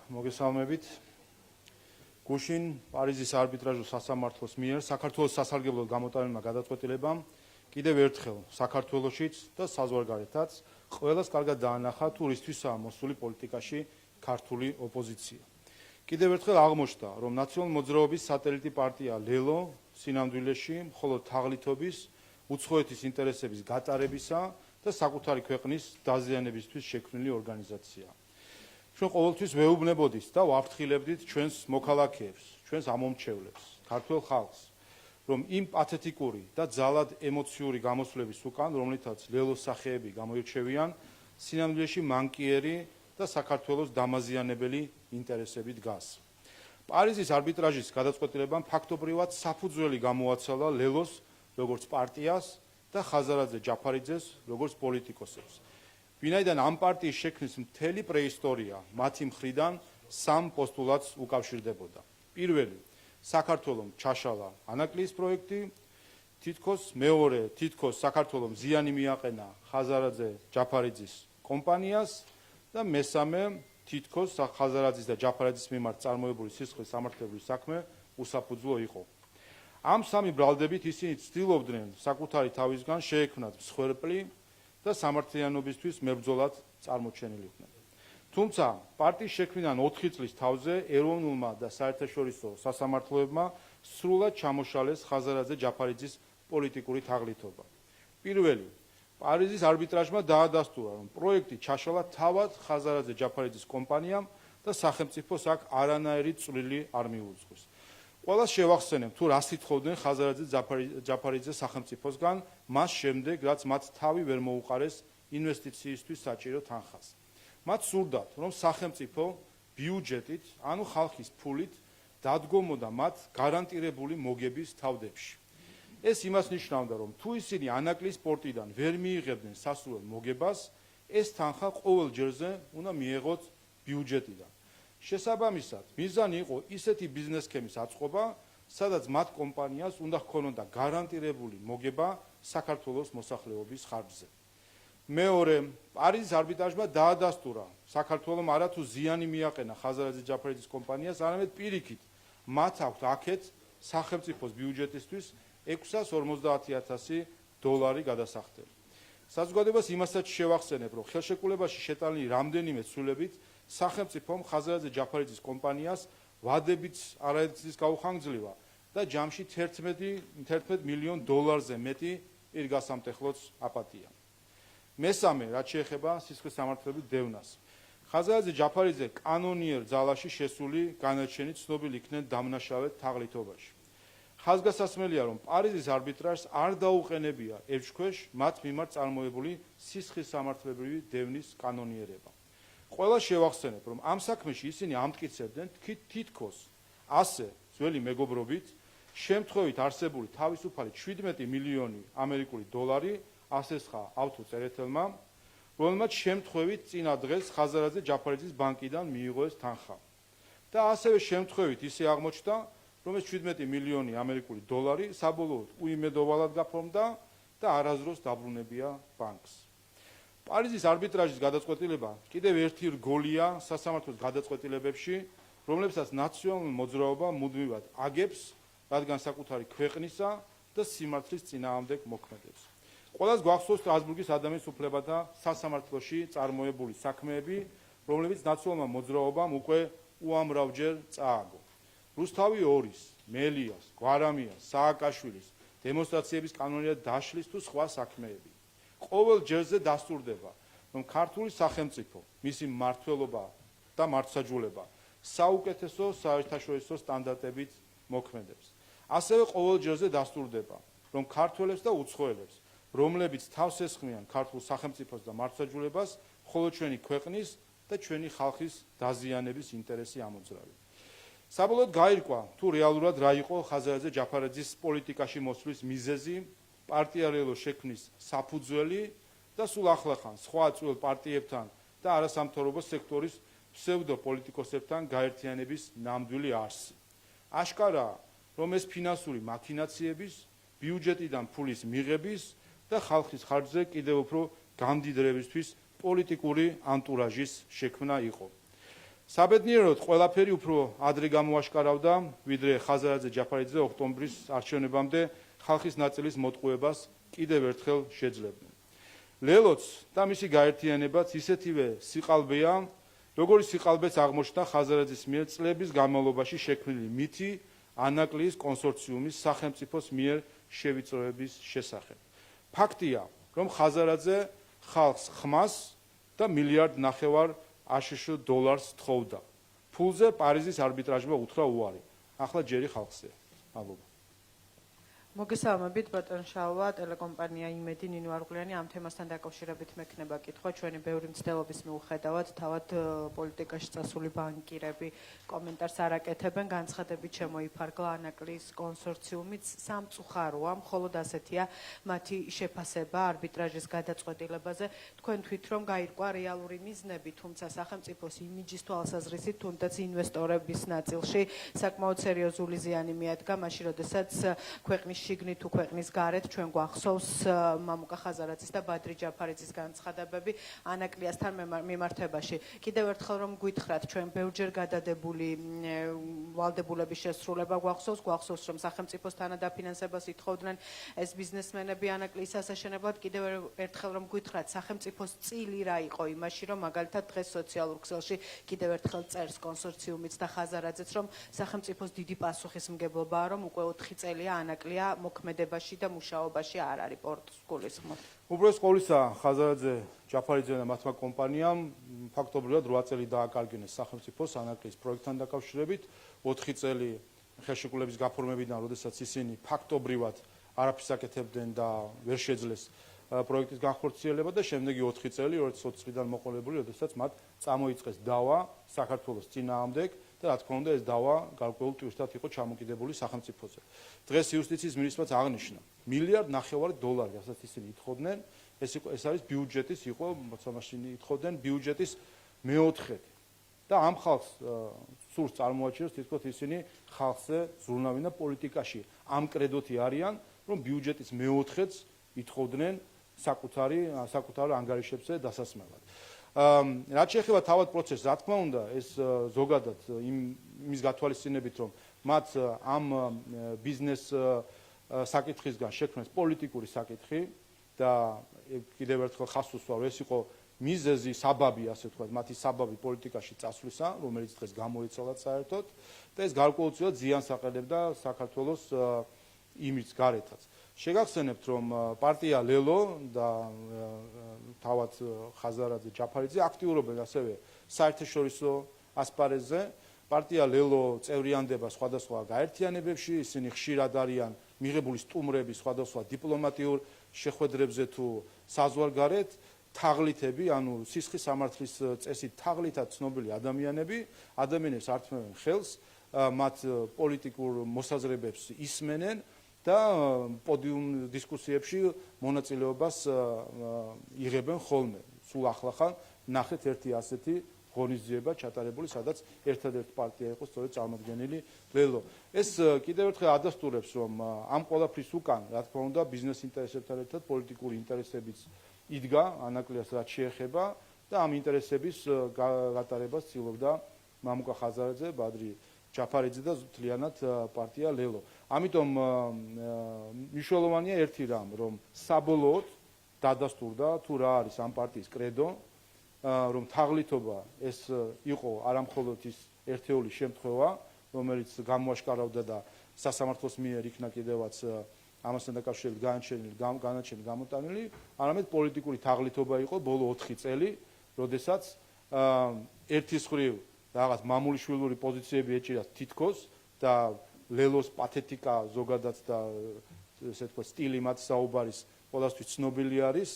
მოგესალმებით. გუშინ პარიზის არბიტრაჟულ სასამართლოს მიერ საქართველოს სასარგებლოდ გამოტანილმა გადაწყვეტილებამ კიდევ ერთხელ საქართველოშიც და საზღვარგარეთაც ყველას კარგად დაანახა თუ რისთვისაა მოსული პოლიტიკაში ქართული ოპოზიცია. კიდევ ერთხელ აღმოჩნდა, რომ ნაციონალური მოძრაობის სატელიტი პარტია ლელო სინამდვილეში მხოლოდ თაღლითობის, უცხოეთის ინტერესების გატარებისა და საკუთარი ქვეყნის დაზიანებისთვის შექმნილი ორგანიზაციაა. ჩვენ ყოველთვის ვეუბნებოდით და ვაფრთხილებდით ჩვენს მოქალაქეებს, ჩვენს ამომრჩევლებს, ქართველ ხალხს, რომ იმ პათეტიკური და ძალად ემოციური გამოსვლების უკან, რომლითაც ლელოს სახეები გამოირჩევიან, სინამდვილეში მანკიერი და საქართველოს დამაზიანებელი ინტერესები დგას. პარიზის არბიტრაჟის გადაწყვეტილებამ ფაქტობრივად საფუძველი გამოაცალა ლელოს როგორც პარტიას და ხაზარაძე ჯაფარიძეს როგორც პოლიტიკოსებს. ვინაიდან ამ პარტიის შექმნის მთელი პრეისტორია მათი მხრიდან სამ პოსტულატს უკავშირდებოდა. პირველი, საქართველომ ჩაშალა ანაკლის პროექტი, მეორე, საქართველომ ზიანი მიაყენა ხაზარაძე ჯაფარიძის კომპანიას და მესამე, ხაზარაძის და ჯაფარიძის მიმართ წარმოებული სისხლის სამართლებრივი საქმე უსაფუძვლო იყო. ამ სამი ბრალდებით ისინი ცდილობდნენ საკუთარი თავისგან შეექმნათ მსხვერპლი და სამართლიანობისთვის მებრძოლად წარმოჩენილიყვნენ. თუმცა პარტიის შექმნიდან 4 წლის თავზე ეროვნულმა და საერთაშორისო სასამართლოებმა სრულად ჩამოშალეს ხაზარაძე ჯაფარიძის პოლიტიკური თაღლითობა. პირველი, პარიზის არბიტრაჟმა დაადასტურა, რომ პროექტი ჩაშალა თავად ხაზარაძე ჯაფარიძის კომპანიამ და სახელმწიფოს აქ არანაირი წვლილი არ მიუძღვის. ყველას შევახსენებ, თუ რას ითხოვდნენ ხაზარაძე ჯაფარიძეს სახელმწიფოსგან, მას შემდეგ, რაც მათ თავი ვერ მოუყარეს ინვესტიციისთვის საჭირო თანხას. მათ სურდათ, რომ სახელმწიფო ბიუჯეტით, ანუ ხალხის ფულით, დადგომოდა მათ გარანტირებული მოგების თავდებში. ეს იმას ნიშნავდა, რომ თუ ისინი ანაკლის პორტიდან ვერ მიიღებდნენ სასურველ მოგებას, ეს თანხა ყოველ ჯერზე უნდა მიეღოთ ბიუჯეტიდან. შესაბამისად, მიზანი იყო ისეთი ბიზნეს სქემის აწყობა, სადაც მათ კომპანიას უნდა ჰქონოდა გარანტირებული მოგება საქართველოს მოსახლეობის ხარჯზე. მეორე, პარიზის არბიტრაჟმა დაადასტურა, საქართველომ არათუ ზიანი მიაყენა ხაზარაძე ჯაფარიძის კომპანიას, არამედ პირიქით, მათ აქვთ აქეთ სახელმწიფოს ბიუჯეტისთვის $650,000 გადასახდელი. საზოგადოებას იმასაც შევახსენებ, რომ ხელშეკრულებაში შეტანილი რამდენიმე ცვლილებით სახელმწიფომ ხაზარაძე ჯაფარიძის კომპანიას ვადებით არაერთგზის გაუხანგძლივა და ჯამში $11 მილიონ-ზე მეტი პირგასამტეხლოც აპატია. მესამე, რაც შეეხება სისხლის სამართლებრივ დევნას. ხაზარაძე ჯაფარიძე კანონიერ ძალაში შესული განაჩენი ცნობილი იქნენ დამნაშავედ თაღლითობაში. ხაზგასასმელია, რომ პარიზის არბიტრაჟს არ დაუყენებია ევჩქვეშ მათ მიმართ წარმოებული სისხლის სამართლებრივი დევნის კანონიერება. ყველას შევახსენებ, რომ ამ საქმეში ისინი ამტკიცებდნენ თითქოს ასე ძველი მეგობრობით შემთხვევით არსებული თავისუფალი $17 მილიონი ასესხა ავტოწერეთელმა, რომელმაც შემთხვევით წინა დღეს ხაზარაძე ჯაფარიძის ბანკიდან მიიღო ეს თანხა. და ასევე შემთხვევით ისე აღმოჩნდა, რომ ეს $17 მილიონი საბოლოოდ უიმედოვალად გაფორმდა და არასდროს დაბრუნებია ბანკს. პარიზის არბიტრაჟის გადაწყვეტილება კიდევ ერთი რგოლია სასამართლოს გადაწყვეტილებებში, რომლებსაც ნაციონალური მოძრაობა მუდმივად აგებს, რადგან საკუთარი ქვეყნისა და სიმართლის წინააღმდეგ მოქმედებს. ყველას გვახსოვს სტრასბურგის ადამიანის უფლებათა სასამართლოში წარმოებული საქმეები, რომლებიც ნაციონალურმა მოძრაობამ უკვე უამრავჯერ წააგო. რუსთავი 2-ის, მელიას, გვარამიას, სააკაშვილის დემონსტრაციების კანონიერ დაშლის თუ სხვა საქმეები. ყოველ ჯერზე დასტურდება, რომ ქართული სახელმწიფო, მისი მმართველობა და მართლმსაჯულება საუკეთესო საერთაშორისო სტანდარტებით მოქმედებს. ასევე ყოველ ჯერზე დასტურდება, რომ ქართველებს და უცხოელებს, რომლებიც თავს ესხმიან ქართულ სახელმწიფოს და მართლმსაჯულებას, მხოლოდ ჩვენი ქვეყნის და ჩვენი ხალხის დაზიანების ინტერესი ამოძრავი. საბოლოოდ გაირკვა, თუ რეალურად რა იყო ხაზარაძე ჯაფარიძის პოლიტიკაში მოსვლის მიზეზი, პარტია ლელოს შექმნის საფუძველი და სულ ახლახან სხვა წვრილ პარტიებთან და არასამთავრობო სექტორის ფსევდოპოლიტიკოსებთან გაერთიანების ნამდვილი არსი. აშკარაა, რომ ეს ფინანსური მაქინაციების, ბიუჯეტიდან ფულის მიღების და ხალხის ხარჯზე კიდევ უფრო გამდიდრებისთვის პოლიტიკური ანტურაჟის შექმნა იყო. საბედნიეროდ ყველაფერი უფრო ადრე გამოაშკარავდა, ვიდრე ხაზარაძე ჯაფარიძე ოქტომბრის არჩევნებამდე ხალხის ნაწილის მოტყუებას კიდევ ერთხელ შეძლებდნენ. ლელოც და მისი გაერთიანებაც ისეთივე სიყალბეა, როგორი სიყალბეც აღმოჩნდა ხაზარაძის მიერ წლების განმავლობაში შექმნილი მითი ანაკლიის კონსორციუმის სახელმწიფოს მიერ შევიწროების შესახებ. ფაქტია, რომ ხაზარაძე ხალხს ხმას და $1.5 მილიარდ აშშ დოლარს თხოვდა. ფულზე პარიზის არბიტრაჟმა უთხრა უარი. ახლა ჯერი ხალხზე. მადლობა. მოგესალმებით ბატონ შალვა, ტელეკომპანია იმედი, ნინო არღულიანი. ამ თემასთან დაკავშირებით მექნება კითხვა, ჩვენი ბევრი მცდელობის მიუხედავად, თავად პოლიტიკაში წასული ბანკირები კომენტარს არ აკეთებენ, განცხადებით შემოიფარგლა ანაკლიის კონსორციუმიც სამწუხაროა, მხოლოდ ასეთია მათი შეფასება არბიტრაჟის გადაწყვეტილებაზე. თქვენ თვით რომ გაირკვა რეალური მიზნები, თუმცა სახელმწიფოს იმიჯის თვალსაზრისით, თუნდაც ინვესტორების ნაწილში საკმაოდ სერიოზული ზიანი მიადგა, მაშინ როდესაც ქვეყნის შიგნით თუ ქვეყნის გარეთ ჩვენ გვახსოვს მამუკა ხაზარაძის და ბადრი ჯაფარიძის განცხადებები ანაკლიასთან მიმართებაში. კიდევ ერთხელ რომ გვითხრათ ჩვენ ბევრჯერ გადადებული ვალდებულების შესრულება გვახსოვს რომ სახელმწიფოს თანადაფინანსებას ითხოვდნენ ეს ბიზნესმენები ანაკლიის ასაშენებლად. კიდევ ერთხელ რომ გვითხრათ სახელმწიფოს წილი რა იყო იმაში რომ მაგალითად დღეს სოციალურ ქსელში კიდევ ერთხელ წერს კონსორციუმიც და ხაზარაძეც რომ სახელმწიფოს დიდი პასუხისმგებლობაა რომ უკვე 4 წელია ანაკლია მოქმედებაში და მუშაობაში არ არის პორტს გულისხმობ. უბრალოდ ყოვლისა ხაზარაძე ჯაფარიძე და მათმა კომპანიამ ფაქტობრივად 8 წელი დააკარგინეს სახელმწიფოს ანაკლიის პროექტთან დაკავშირებით. 4 წელი ხელშეკრულების გაფორმებიდან, როდესაც ისინი ფაქტობრივად არაფერს აკეთებდნენ და ვერ შეძლეს პროექტის განხორციელება და შემდეგი 4 წელი 2020 წლიდან მოყოლებული, როდესაც მათ წამოიწყეს დავა საქართველოს წინააღმდეგ და რა თქმა უნდა ეს დავა გარკვეულ ტვირთად იყო ჩამოკიდებული სახელმწიფოზე. დღეს იუსტიციის მინისტრიც აღნიშნა $1.5 მილიარდ, რასაც ისინი ითხოვდნენ, ეს არის ბიუჯეტის იყო, როცა მაშინ ითხოვდნენ ბიუჯეტის მეოთხედი. და ამ ხალხს სურს წარმოაჩენს თითქოს ისინი ხალხზე ზრუნავენ და პოლიტიკაში ამ კრედოთი არიან, რომ ბიუჯეტის მეოთხედს ითხოვდნენ საკუთარ ანგარიშებზე დასასმელად. რაც შეეხება თავად პროცესს, რა თქმა უნდა, ეს ზოგადად იმის გათვალისწინებით, რომ მათ ამ ბიზნეს საკითხისგან შექმნეს პოლიტიკური საკითხი და კიდევ ერთხელ ხაზს უსვარ, ეს იყო მიზეზი, საბაბი, ასე ვთქვათ, მათი საბაბი პოლიტიკაში წასვლისა, რომელიც დღეს გამოიცვალა საერთოდ და ეს გარკვეულწილად ზიანს აყენებდა საქართველოს იმიჯს გარეთაც. შეგახსენებთ, რომ პარტია ლელო და თავად ხაზარაძე ჯაფარიძე აქტიურობენ ასევე საერთაშორისო ასპარეზზე. პარტია ლელო წევრიანდება სხვადასხვა გაერთიანებებში, ისინი ხშირად არიან მიღებული სტუმრები სხვადასხვა დიპლომატიურ შეხვედრებზე თუ საზღვარგარეთ. თაღლითები, ანუ სისხლის სამართლის წესით თაღლითად ცნობილი ადამიანებს ართმევენ ხელს, მათ პოლიტიკურ მოსაზრებებს ისმენენ და პოდიუმ დისკუსიებში მონაწილეობას იღებენ ხოლმე. სულ ახლახან ნახეთ ერთი ასეთი ღონისძიება ჩატარებული, სადაც ერთადერთი პარტია იყო სწორედ წარმოდგენილი ლელო. ეს კიდევ ერთხელ ადასტურებს, რომ ამ ყველაფრის უკან, რა თქმა უნდა, ბიზნეს ინტერესებთან ერთად პოლიტიკური ინტერესებიც იდგა ანაკლიას რაც შეეხება და ამ ინტერესების გატარებას ცდილობდა მამუკა ხაზარაძე, ბადრი ჯაფარიძე და მთლიანად პარტია ლელო. ამიტომ მნიშვნელოვანია ერთი რამ, რომ საბოლოოდ დადასტურდა თუ რა არის ამ პარტიის კრედო, რომ თაღლითობა ეს იყო არამხოლოდ ის ერთეული შემთხვევა, რომელიც გამოაშკარავდა და სასამართლოს მიერ იქნა კიდევაც ამასთან დაკავშირებით განაჩენი გამოტანილი, არამედ პოლიტიკური თაღლითობა იყო ბოლო 4 წელი, როდესაც ერთის მხრივ რაღაც მამულიშვილური პოზიციები ეჭირათ თითქოს და ლელოს პათეტიკა ზოგადად და ესე ვთქვათ სტილი მათ საუბარის ყველასთვის ცნობილი არის,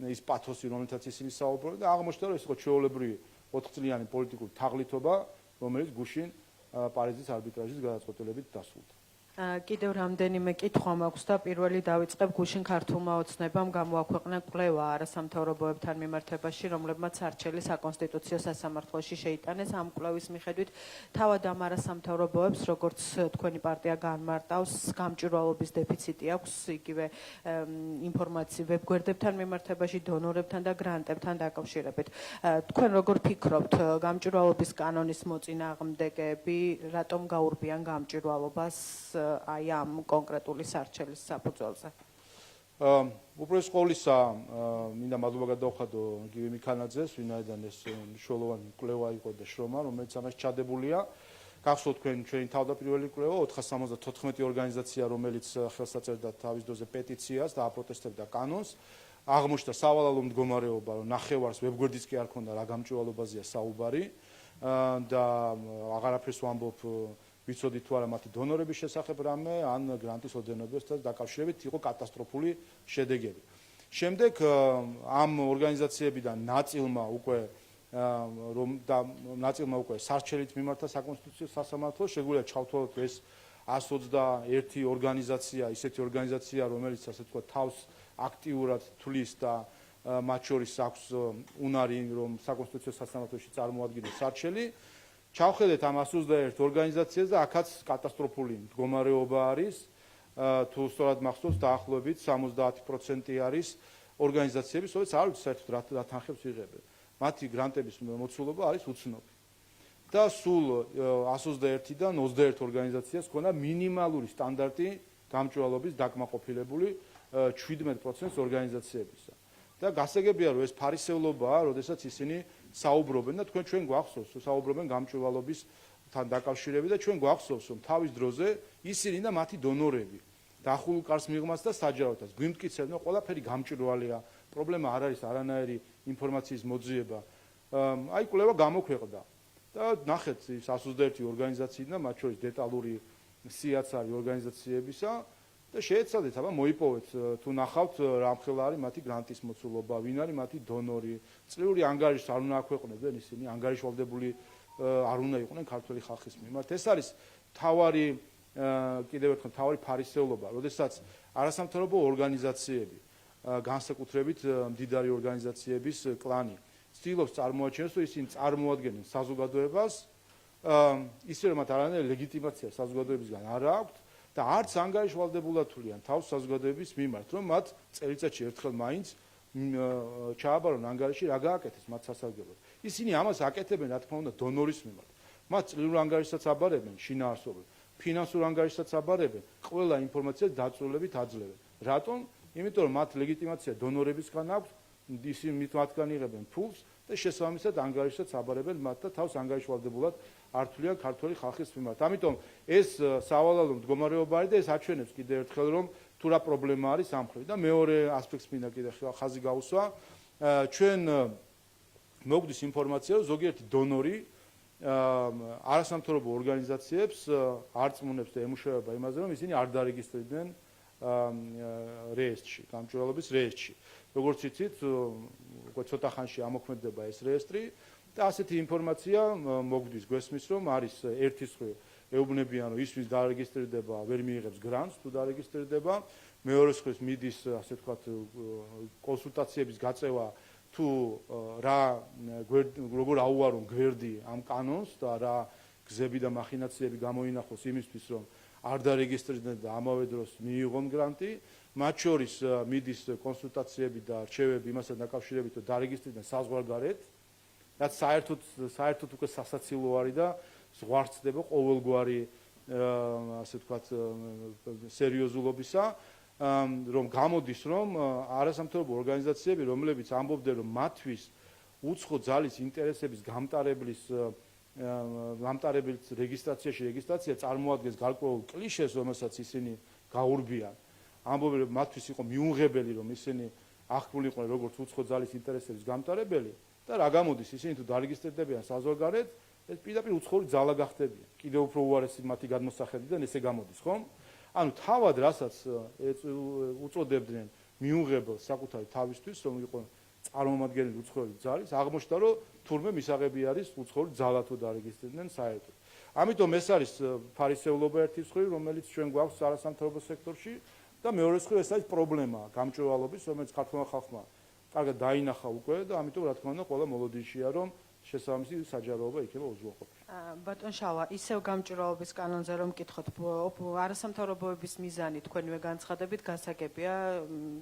ის პათოსი, რომელთაც ისინი საუბრობენ და აღმოჩნდა, რომ ეს იყო ჩვეულებრივი 4 წლიანი პოლიტიკური თაღლითობა, რომელიც გუშინ პარიზის არბიტრაჟის გადაწყვეტილებით დასრულდა. კიდევ რამდენიმე კითხვა მაქვს და პირველი დავიწყებ გუშინ ქართულმა ოცნებამ გამოაქვეყნა კვლევა არასამთავრობოებთან მიმართებაში, რომლებმაც არჩელი საკონსტიტუციო სასამართლოში შეიტანეს. ამ კვლევის მიხედვით თავად ამ არასამთავრობოებს, როგორც თქვენი პარტია განმარტავს, გამჭვირვალობის დეფიციტი აქვს იგივე ინფორმაცია ვებგვერდებთან მიმართებაში, დონორებთან და გრანტებთან დაკავშირებით. თქვენ როგორ ფიქრობთ, გამჭვირვალობის კანონის მოწინააღმდეგეები რატომ გაურბიან გამჭვირვალობას აი ამ კონკრეტული სარჩელის საფუძველზე? უპირველეს ყოვლისა, მინდა მადლობა გადავხადო გივი მიქანაძეს, ვინაიდან ეს მნიშვნელოვანი კვლევა იყო და შრომა, რომელიც ამას ჩადებულია. გახსოვთ თქვენ ჩვენი თავდაპირველი კვლევა 474 ორგანიზაცია, რომელიც ხელს აწერდა თავის დროზე პეტიციას და აპროტესტებდა კანონს. აღმოჩნდა სავალალო მდგომარეობა, რომ ნახევარს ვებგვერდიც კი არ ქონდა რა გამჭვირვალობაზეა საუბარი და აღარაფერს ვამბობ ვიცოდით თუ არა მათი დონორების შესახებ რამე ან გრანტის ოდენობასთან დაკავშირებით იყო კატასტროფული შედეგები. შემდეგ ამ ორგანიზაციებიდან ნაწილმა უკვე სარჩელით მიმართა საკონსტიტუციო სასამართლო, შეგვიძლია ჩავთვალოთ ეს 121 ორგანიზაცია, ისეთი ორგანიზაცია, რომელიც ასე თქვა თავს აქტიურად თulis და მათ შორის აქვს უნარი, რომ საკონსტიტუციო სასამართლოში წარმოადგინოს სარჩელი. ჩავხედეთ ამ 121 ორგანიზაციას და აქაც კატასტროფული მდგომარეობა არის. თუ სწორად მახსოვს, დაახლოებით 70% არის ორგანიზაციები, რომელიც არ ვიცი საერთოდ რა თანხებს იღებენ. მათი გრანტების მოცულობა არის უცნობი. და სულ 121-დან 21 ორგანიზაციას ჰქონდა მინიმალური სტანდარტი გამჭვირვალობის დაკმაყოფილებული 17% ორგანიზაციებისა. და გასაგებია, რომ ეს ფარისევლობაა, როდესაც ისინი საუბრობენ და ჩვენ გვახსოვს, რომ საუბრობენ გამჭვირვალობისთან დაკავშირებით და ჩვენ გვახსოვს, რომ თავის დროზე ისინი და მათი დონორები დახულულ კარს მიღმას და საჯაროდას გვიმტკიცებდნენ, რომ ყველაფერი გამჭვირვალეა, პრობლემა არ არის არანაირი ინფორმაციის მოძიება. აი კვლევა გამოქვეყნდა და ნახეთ ის 121 ორგანიზაციიდან, მათ შორის დეტალური სიაცარი ორგანიზაციებისა და შეეცადეთ, აბა მოიპოვეთ თუ ნახავთ რამხელა არის მათი გრანტის მოცულობა, ვინ არის მათი დონორი, წლიური ანგარიშს არ უნდა აქვეყნებდნენ ისინი, ანგარიშვალდებული არ უნდა იყვნენ ქართული ხალხის მიმართ. ეს არის თავარი კიდევ ერთხელ თავარი ფარისევლობა, როდესაც არასამთავრობო ორგანიზაციები, განსაკუთრებით მდიდარი ორგანიზაციების კლანი ცდილობს წარმოაჩენოს, რომ ისინი წარმოადგენენ საზოგადოებას, ისე რომ მათ არანაირი ლეგიტიმაცია საზოგადოებისგან არ აქვთ და არც ანგარიშვალდებულად თვლიან თავს საზოგადოების მიმართ, რომ მათ წელიწადში ერთხელ მაინც ჩააბარონ ანგარიში, რა გააკეთეს მათ სასარგებლოდ. ისინი ამას აკეთებენ, რა თქმა უნდა, დონორის მიმართ. მათ წლიურ ანგარიშსაც აბარებენ, შინაარსობრივ, ფინანსურ ანგარიშსაც აბარებენ, ყველა ინფორმაციას დაწვრილებით აძლევენ. რატომ? იმიტომ რომ მათ ლეგიტიმაცია დონორებისგან აქვს, ისინი მათგან იღებენ ფულს და შესაბამისად ანგარიშსაც აბარებენ მათ და თავს ანგარიშვალდებულად არ თვლიან ქართული ხალხის მიმართ. ამიტომ ეს სავალალო მდგომარეობა არის და ეს აჩვენებს კიდევ ერთხელ, რომ თუ რა პრობლემა არის ამ მხრივ. და მეორე ასპექტს მინდა კიდევ ხაზი გავუსვა. ჩვენ მოგვდის ინფორმაცია, რომ ზოგიერთი დონორი არასამთავრობო ორგანიზაციებს არწმუნებს და ემუშავება იმაზე, რომ ისინი არ დარეგისტრირდნენ რეესტრში, გამჭვირვალობის რეესტრში. როგორც იცით, უკვე ცოტა ხანში ამოქმედდება ეს რეესტრი და ასეთი ინფორმაცია მოგვდის, გვესმის, რომ არის ერთის მხრივ ეუბნებიან, რომ ის ვის დარეგისტრირდება, ვერ მიიღებს გრანტს, თუ დარეგისტრირდება, მეორე მხრივ მიდის, ასე ვთქვათ, კონსულტაციების გაწევა თუ როგორ აუარონ გვერდი ამ კანონს და რა გზები და მახინაციები გამოინახოს იმისთვის, რომ არ დარეგისტრირდნენ და ამავე დროს მიიღონ გრანტი, მათ შორის მიდის კონსულტაციები და რჩევები იმასთან დაკავშირებით, რომ დარეგისტრირდნენ საზღვარგარეთ, რაც საერთოდ უკვე სასაცილო არის და ზღვარცდება ყოველგვარი ასე ვთქვათ სერიოზულობისა, რომ გამოდის, რომ არასამთავრობო ორგანიზაციები, რომლებიც ამბობდნენ, რომ მათთვის უცხო ძალის ინტერესების გამტარებლის რეგისტრაცია წარმოადგენს გარკვეულ კლიშეს, რომელსაც ისინი გაურბიან. ამბობენ, რომ მათთვის იყო მიუღებელი, რომ ისინი აღქმული იყვნენ როგორც უცხო ძალის ინტერესების გამტარებელი და რა გამოდის, ისინი თუ დარეგისტრირდებიან საზღვარგარეთ, ეს პირდაპირ უცხოური ძალა გახდებიან. კიდევ უფრო უარესი მათი გადმოსახედიდან ესე გამოდის, ხომ? ანუ თავად რასაც უწოდებდნენ მიუღებელს საკუთარი თავისთვის, რომ იყო წარმომადგენელი უცხოური ძალის, აღმოჩნდა, რომ თურმე მისაღები არის უცხოური ძალა თუ დარეგისტრირდნენ საერთოდ. ამიტომ ეს არის ფარისეულობა ერთი მხრივ, რომელიც ჩვენ გვაქვს არასამთავრობო სექტორში და მეორე მხრივ ეს არის პრობლემა გამჭვირვალობის, რომელიც ქართულმა ხალხმა კარგად დაინახა უკვე და ამიტომ რა თქმა უნდა ყველა მოლოდინშია რომ შესაბამისი საჯაროობა იქნება უზრუნველყოფილი. ბატონ შავა, ისევ გამჭვირვალობის კანონზე რომ მკითხოთ, არასამთავრობოების მიზანი თქვენივე განცხადებით გასაგებია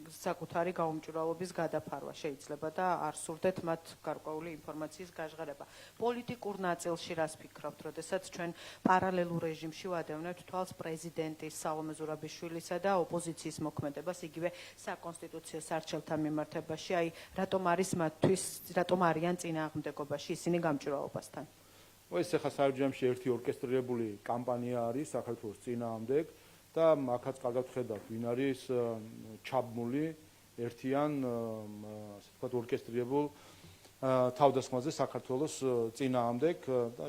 საკუთარი გაუმჭვირვალობის გადაფარვა შეიძლება და არ სურდეთ მათ გარკვეული ინფორმაციის გაჟღერება. პოლიტიკურ ნაწილში რას ფიქრობთ, როდესაც ჩვენ პარალელურ რეჟიმში ვადევნებთ თვალს პრეზიდენტის სალომე ზურაბიშვილისა და ოპოზიციის მოქმედებას იგივე საკონსტიტუციო სარჩელთან მიმართებაში, აი რატომ არის მათთვის, რატომ არიან წინააღმდეგობაში ისინი გამჭვირვალობასთან? ეს ახლა საერთაშორისო ერთი ორკესტრირებული კამპანია არის საქართველოს წინააღმდეგ და აქაც კარგად ვხედავთ ვინ არის ჩაბმული ერთიან ასე ვთქვათ ორკესტრირებულ თავდასხმაზე საქართველოს წინააღმდეგ და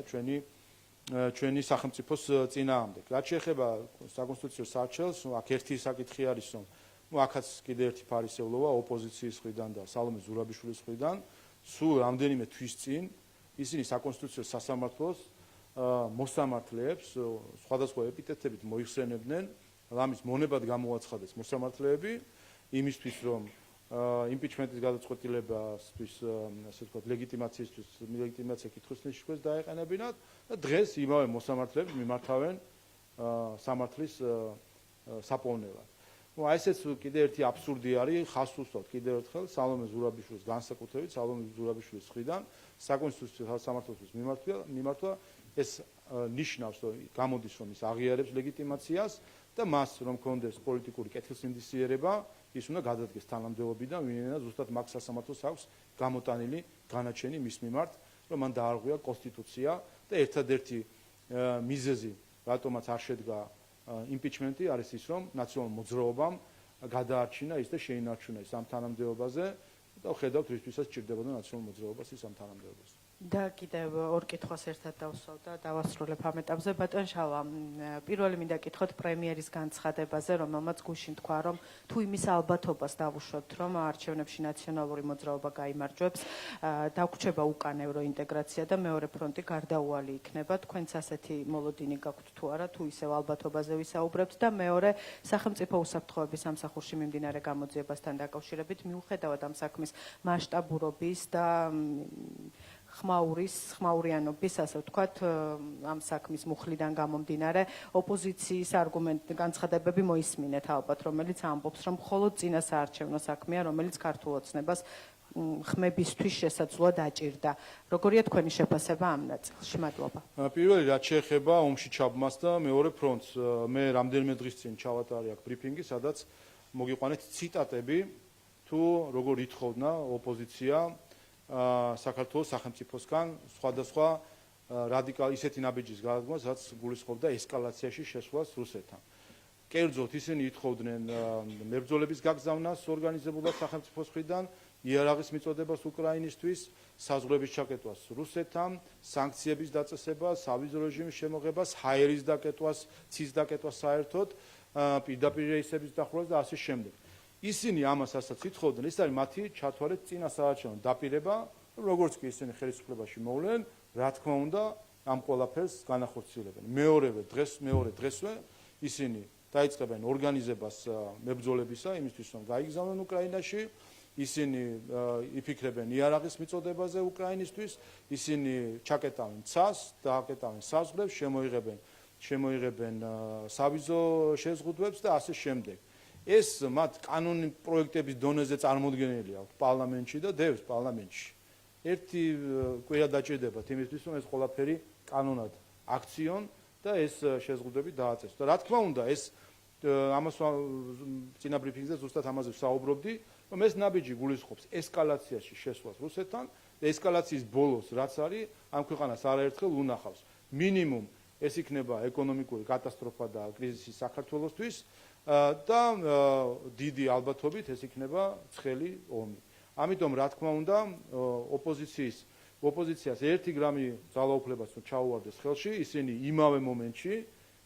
ჩვენი სახელმწიფოს წინააღმდეგ. რაც შეეხება საკონსტიტუციო სარჩელს, აქ ერთი საკითხი არის რომ აქაც კიდე ერთი ფარისეულობა ოპოზიციის მხრიდან და სალომე ზურაბიშვილის მხრიდან სულ რამდენიმე თვის წინ ისინი საკონსტიტუციო სასამართლოს მოსამართლეებს სხვადასხვა ეპიტეტებით მოიხსენებდნენ, რამის მონებად გამოაცხადეს მოსამართლეები იმისთვის, რომ იმპიჩმენტის გადაწყვეტილებასთვის, ასე ვთქვათ, ლეგიტიმაცია კითხვის ნიშნავს დაეყენებინათ და დღეს იმავე მოსამართლეებს მიმართავენ სამართლის საპოვნელად. ესეც კიდე ერთი აბსურდი არის, ხას უსვათ კიდევ ერთხელ სალომე ზურაბიშვილის განსაკუთრებით სალომე ზურაბიშვილის მხრიდან საკონსტიტუციო სასამართლოს მიმართვა ეს ნიშნავს, რომ გამოდის რომ ის აღიარებს ლეგიტიმაციას და მას რომ კონდეს პოლიტიკური კეთილსინდისიერება, ის უნდა გადადგეს თანამდებობიდან, ვინმე ზუსტად მაგ სასამართლოს აქვს გამოტანილი განაჩენი მის მიმართ, რომ მან დაარღვია კონსტიტუცია და ერთადერთი მიზეზი, რატომაც არ შედგა იმპიჩმენტი არის ის, რომ ნაციონალურ მოძრაობამ გადაარჩინა ის და შეინარჩუნა ის ამ თანამდებობაზე და ხედავთ რისთვისაც ჭირდებოდა ნაციონალურ მოძრაობას ის ამ თანამდებობაზე. და კიდევ ორ კითხვას ერთად დავსვავ და დავასრულებ ამ ეტაპზე. ბატონ შავა, პირველი მინდა კითხოთ პრემიერის განცხადებაზე, რომელმაც გუშინ თქვა, რომ თუ იმის ალბათობას დავუშვებთ, რომ არჩევნებში ნაციონალური მოძრაობა გაიმარჯვებს, დაგვრჩება უკან ევროინტეგრაცია და მეორე ფრონტი გარდაუვალი იქნება. თქვენც ასეთი მოლოდინი გაქვთ თუ არა, თუ ისევ ალბათობაზე ვისაუბრებთ და მეორე სახელმწიფო უსაფრთხოების სამსახურში მიმდინარე გამოძიებასთან დაკავშირებით მიუხედავად ამ საქმის მასშტაბურობის და ხმაურიანობის, ასე ვთქვათ, ამ საქმის მუხლიდან გამომდინარე, ოპოზიციის განცხადებები მოისმინეთ ალბათ, რომელიც ამბობს, რომ მხოლოდ წინასაარჩევნო საქმეა, რომელიც ქართულ ოცნებას ხმებისთვის შესაძლოა დაჭირდა. როგორია თქვენი შეფასება ამ ნაწილში? მადლობა. პირველი რაც შეეხება ომში ჩაბმას და მეორე ფრონტს, მე რამდენიმე დღის წინ ჩავატარე აქ ბრიფინგი, სადაც მოგიყვანეთ ციტატები თუ როგორ ითხოვნა ოპოზიცია საქართველოს სახელმწიფოსგან სხვადასხვა რადიკალ ისეთი ნაბიჯის გადადგმას, რაც გულისხმობდა ესკალაციაში შესვლას რუსეთთან. კერძოდ ისინი ითხოვდნენ მებრძოლების გაგზავნას ორგანიზებულად სახელმწიფოს მხრიდან, იარაღის მიწოდებას უკრაინისთვის, საზღვრების ჩაკეტვას რუსეთთან, სანქციების დაწესებას, სავიზო რეჟიმის შემოღებას, ჰაერის დაკეტვას, ცის დაკეტვას საერთოდ, პირდაპირ რეისების დახურვას და ასე შემდეგ. ისინი ამას ასაც ითხოვდნენ, ეს არის მათი ჩათვალეთ წინასაარჩევნო დაპირება, როგორც კი ისინი ხელისუფლებაში მოვლენ, რა თქმა უნდა, ამ ყველაფერს განახორციელებენ. მეორე დღესვე ისინი დაიწყებენ ორგანიზებას მებრძოლებისა, იმისთვის რომ გაიგზავნონ უკრაინაში, ისინი იფიქრებენ იარაღის მიწოდებაზე უკრაინისთვის, ისინი ჩაკეტავენ ცას, დააკეტავენ საზღვრებს, შემოიღებენ სავიზო შეზღუდვებს და ასე შემდეგ. ეს მათ კანონი პროექტების დონეზე წარმოდგენილი აქვს პარლამენტში და დევს პარლამენტში. ერთი კვირა დაჭირდებათ იმისთვის, რომ ეს ყველაფერი კანონად აქციონ და ეს შეზღუდვები დააწესოს. და რა თქმა უნდა, ეს ამას წინა ბრიფინგზე ზუსტად ამაზე ვსაუბრობდი, რომ ეს ნაბიჯი გულისხმობს ესკალაციაში შესვლას რუსეთთან და ესკალაციის ბოლოს რაც არის, ამ ქვეყანას არაერთხელ უნახავს. მინიმუმ ეს იქნება ეკონომიკური კატასტროფა და კრიზისი საქართველოსთვის და დიდი ალბათობით ეს იქნება ცხელი ომი. ამიტომ რა თქმა უნდა, ოპოზიციას ერთი გრამი ძალაუფლებას რომ ჩაუვარდეს ხელში, ისინი იმავე მომენტში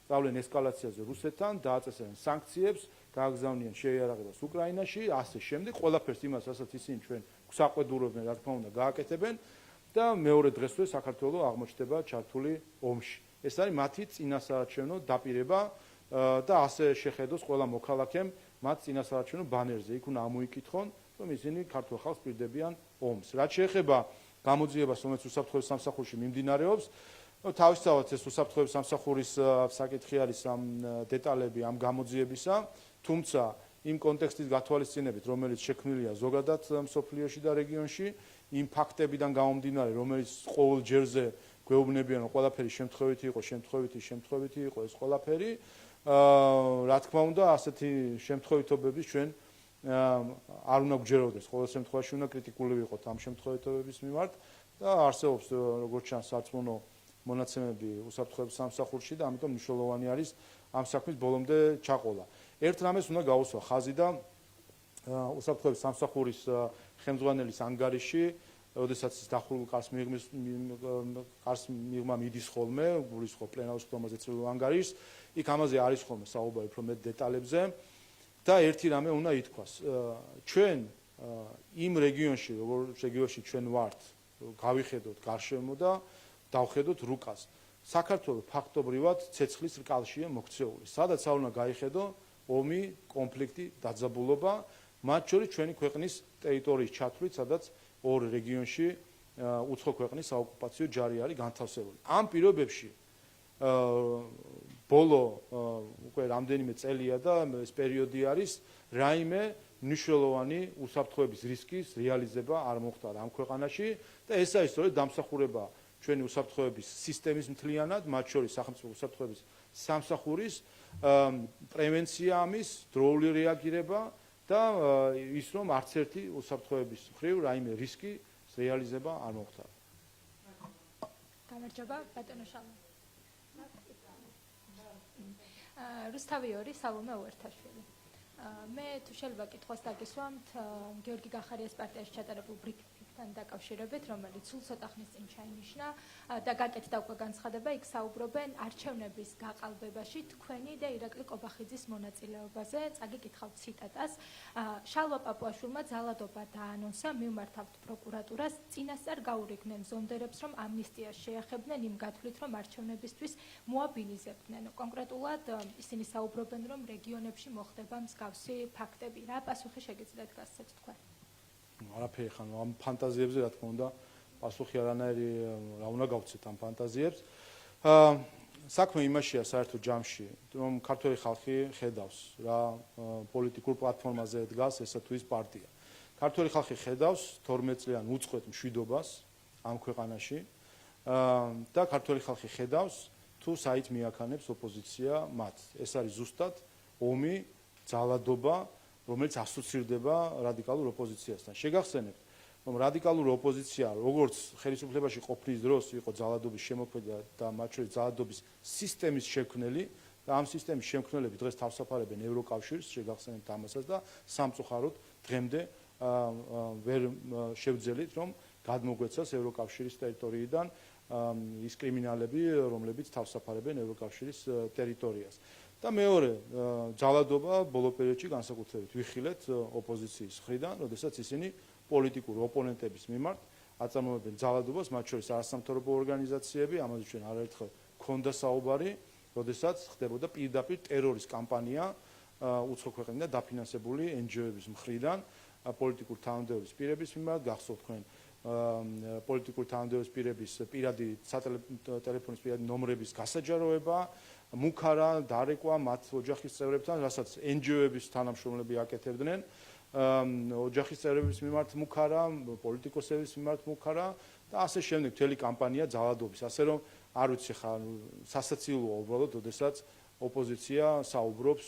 სწავლენ ესკალაციაზე რუსეთთან, დააწესებენ სანქციებს, გააგზავნიან შეიარაღებას უკრაინაში, ასე შემდეგ, ყველაფერს იმას, რასაც ისინი ჩვენ გვსაყვედურობენ, რა თქმა უნდა, გააკეთებენ და მეორე დღესვე საქართველო აღმოჩნდება ჩართული ომში. ეს არის მათი წინასაარჩევნო დაპირება და ასე შეხედოს ყველა მოქალაქემ მათ წინასაარჩევნო ბანერზე. იქ უნდა ამოიკითხონ, რომ ისინი ქართულ ხალხს პირდებიან ომს. რაც შეეხება გამოძიებას, რომელიც უსაფრთხოების სამსახურში მიმდინარეობს, თავისთავად ეს უსაფრთხოების სამსახურის საკითხი არის ამ დეტალები ამ გამოძიებისა, თუმცა იმ კონტექსტის გათვალისწინებით, რომელიც შექმნილია ზოგადად მსოფლიოში და რეგიონში, იმ ფაქტებიდან გამომდინარე, რომელიც ყოველ ჯერზე გვეუბნებიან, რომ ყველაფერი შემთხვევითი იყო ეს ყველაფერი, რა თქმა უნდა, ასეთი შემთხვევითობების ჩვენ არ უნდა გვჯეროდეს. ყოველ შემთხვევაში უნდა კრიტიკული ვიყოთ ამ შემთხვევითობების მიმართ და არსებობს როგორც ჩანს სარწმუნო მონაცემები უსაფრთხოების სამსახურში და ამიტომ მნიშვნელოვანი არის ამ საქმის ბოლომდე ჩაყოლა. ერთ რამეს უნდა გაუსვა ხაზი და უსაფრთხოების სამსახურის ხელმძღვანელის ანგარიში, როდესაც დახურულ კარს მიღმა მიდის ხოლმე, გულისხმობ პლენარის ხდომაზე წრიულ ანგარიშს, იქ ამაზე არის ხოლმე საუბარი უფრო მეტ დეტალებზე და ერთი რამე უნდა ითქვას. ჩვენ იმ რეგიონში, როგორც რეგიონში ჩვენ ვართ, გავიხედოთ გარშემო და დავხედოთ რუკას. საქართველოს ფაქტობრივად ცეცხლის რკალშია მოქცეული. სადაც არ უნდა გაიხედო ომი, კონფლიქტი, დაძაბულობა, მათ შორის ჩვენი ქვეყნის ტერიტორიის ჩათვლით, სადაც ორ რეგიონში უცხო ქვეყნის საოკუპაციო ჯარი არის განთავსებული. ამ პირობებში ბოლო უკვე რამდენიმე წელია და ეს პერიოდი არის რაიმე მნიშვნელოვანი უსაფრთხოების რისკის რეალიზება არ მოხდა ამ ქვეყანაში და ეს არის სწორედ დამსახურება ჩვენი უსაფრთხოების სისტემის მთლიანად, მათ შორის სახელმწიფო უსაფრთხოების სამსახურის პრევენცია ამის, დროული რეაგირება და ის რომ არც ერთი უსაფრთხოების მხრივ რაიმე რისკი რეალიზება არ მოხდა. გამარჯობა, ბატონო შალვა. რუსთავი 2 სალომე უერთაშვილი. მე თუ შეიძლება კითხვას დაგისვამთ გიორგი გახარიას პარტიაში ჩატარებულ ბრიფინგთან დაკავშირებით, რომელიც სულ ცოტა ხნის წინ ჩაინიშნა და გაკეთდა უკვე განცხადება, იქ საუბრობენ არჩევნების გაყალბებაში თქვენი და ირაკლი კობახიძის მონაწილეობაზე. წაგიკითხავთ ციტატას. შალვა პაპუაშვილმა ძალადობა დაანონსა, მივმართავთ პროკურატურას, წინასწარ გაურიგნენ ზონდერებს, რომ ამნისტიას შეახებდნენ იმ გათვლით, რომ არჩევნებისთვის მოაბილიზებდნენ. კონკრეტულად ისინი საუბრობენ, რომ რეგიონებში მოხდება მსგავსი ფაქტები. რა პასუხი შეგიძლიათ გასცეთ თქვენ? არაფერი ხან ამ ფანტაზიებზე რა თქმა უნდა პასუხი არანაირი რა უნდა გავცეთ ამ ფანტაზიებს. საქმე იმაშია საერთო ჯამში, რომ ქართველი ხალხი ხედავს რა პოლიტიკურ პლატფორმაზე დგას ესა თუ ის პარტია. ქართველი ხალხი ხედავს 12 წლიან უწყვეტ მშვიდობას ამ ქვეყანაში და ქართველი ხალხი ხედავს თუ საით მიაქანებს ოპოზიცია მათ. ეს არის ზუსტად ომი, ძალადობა, რომელიც ასოცირდება რადიკალურ ოპოზიციასთან. შეგახსენებთ, რომ რადიკალური ოპოზიცია, როგორც ხელისუფლებაში ყოფნის დროს იყო ძალადობის შემოქმედი და მათ შორის ძალადობის სისტემის შექმნელი და ამ სისტემის შემქმნელები დღეს თავსაფარებენ ევროკავშირს, შეგახსენებთ ამასაც და სამწუხაროდ დღემდე ვერ შევძელით, რომ გადმოგვეცას ევროკავშირის ტერიტორიიდან ის კრიმინალები, რომლებიც თავსაფარებენ ევროკავშირის ტერიტორიას. და მეორე ძალადობა ბოლო პერიოდში განსაკუთრებით ვიხილეთ ოპოზიციის მხრიდან, როდესაც ისინი პოლიტიკური ოპონენტების მიმართ აწარმოებენ ძალადობას, მათ შორის არასამთავრობო ორგანიზაციები, ამაზე ჩვენ არაერთხელ გქონდა საუბარი, როდესაც ხდებოდა პირდაპირ ტერორის კამპანია უცხო ქვეყნიდან დაფინანსებული NGO-ების მხრიდან პოლიტიკურ თანამდებობის პირების მიმართ, გახსოვთ თქვენ პოლიტიკურ თანამდებობის პირების პირადი სატელეფონის პირადი ნომრების გასაჯაროება, მუქარა, დარეკვა მათ ოჯახის წევრებთან, რასაც NGO-ების თანამშრომლები აკეთებდნენ, ოჯახის წევრების მიმართ მუქარა, პოლიტიკოსების მიმართ მუქარა და ასე შემდეგ მთელი კამპანია ძალადობის. ასე რომ არ ვიცი ხა სასაცილოა უბრალოდ, როდესაც ოპოზიცია საუბრობს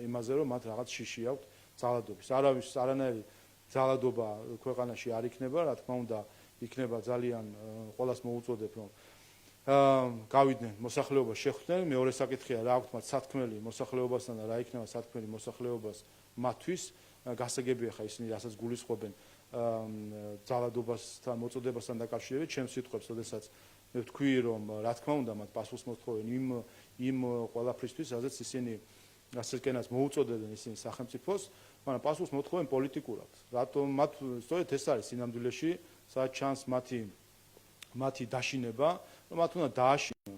იმაზე, რომ მათ რაღაც შიში აქვთ ძალადობის. არავის არანაირი ძალადობა ქვეყანაში არ იქნება, რა თქმა უნდა, იქნება ძალიან ყველას მოუწოდებ, რომ გავიდნენ მოსახლეობას შეხვდნენ. მეორე საკითხია, რა აქვთ მათ სათქმელი მოსახლეობასთან და რა იქნება სათქმელი მოსახლეობას მათთვის. გასაგებია ხა ისინი რასაც გულისხმობენ ძალადობასთან მოწოდებასთან დაკავშირებით, ჩემს სიტყვებს, როდესაც მე ვთქვი, რომ რა თქმა უნდა მათ პასუხს მოთხოვენ იმ ყველაფრისთვის, რაზეც ისინი ასეთკენას მოუწოდებენ ისინი სახელმწიფოს, მაგრამ პასუხს მოთხოვენ პოლიტიკურად. რატომ მათ სწორედ ეს არის სინამდვილეში, სადაც ჩანს მათი მათი დაშინება, რომ მათ უნდა დააშინონ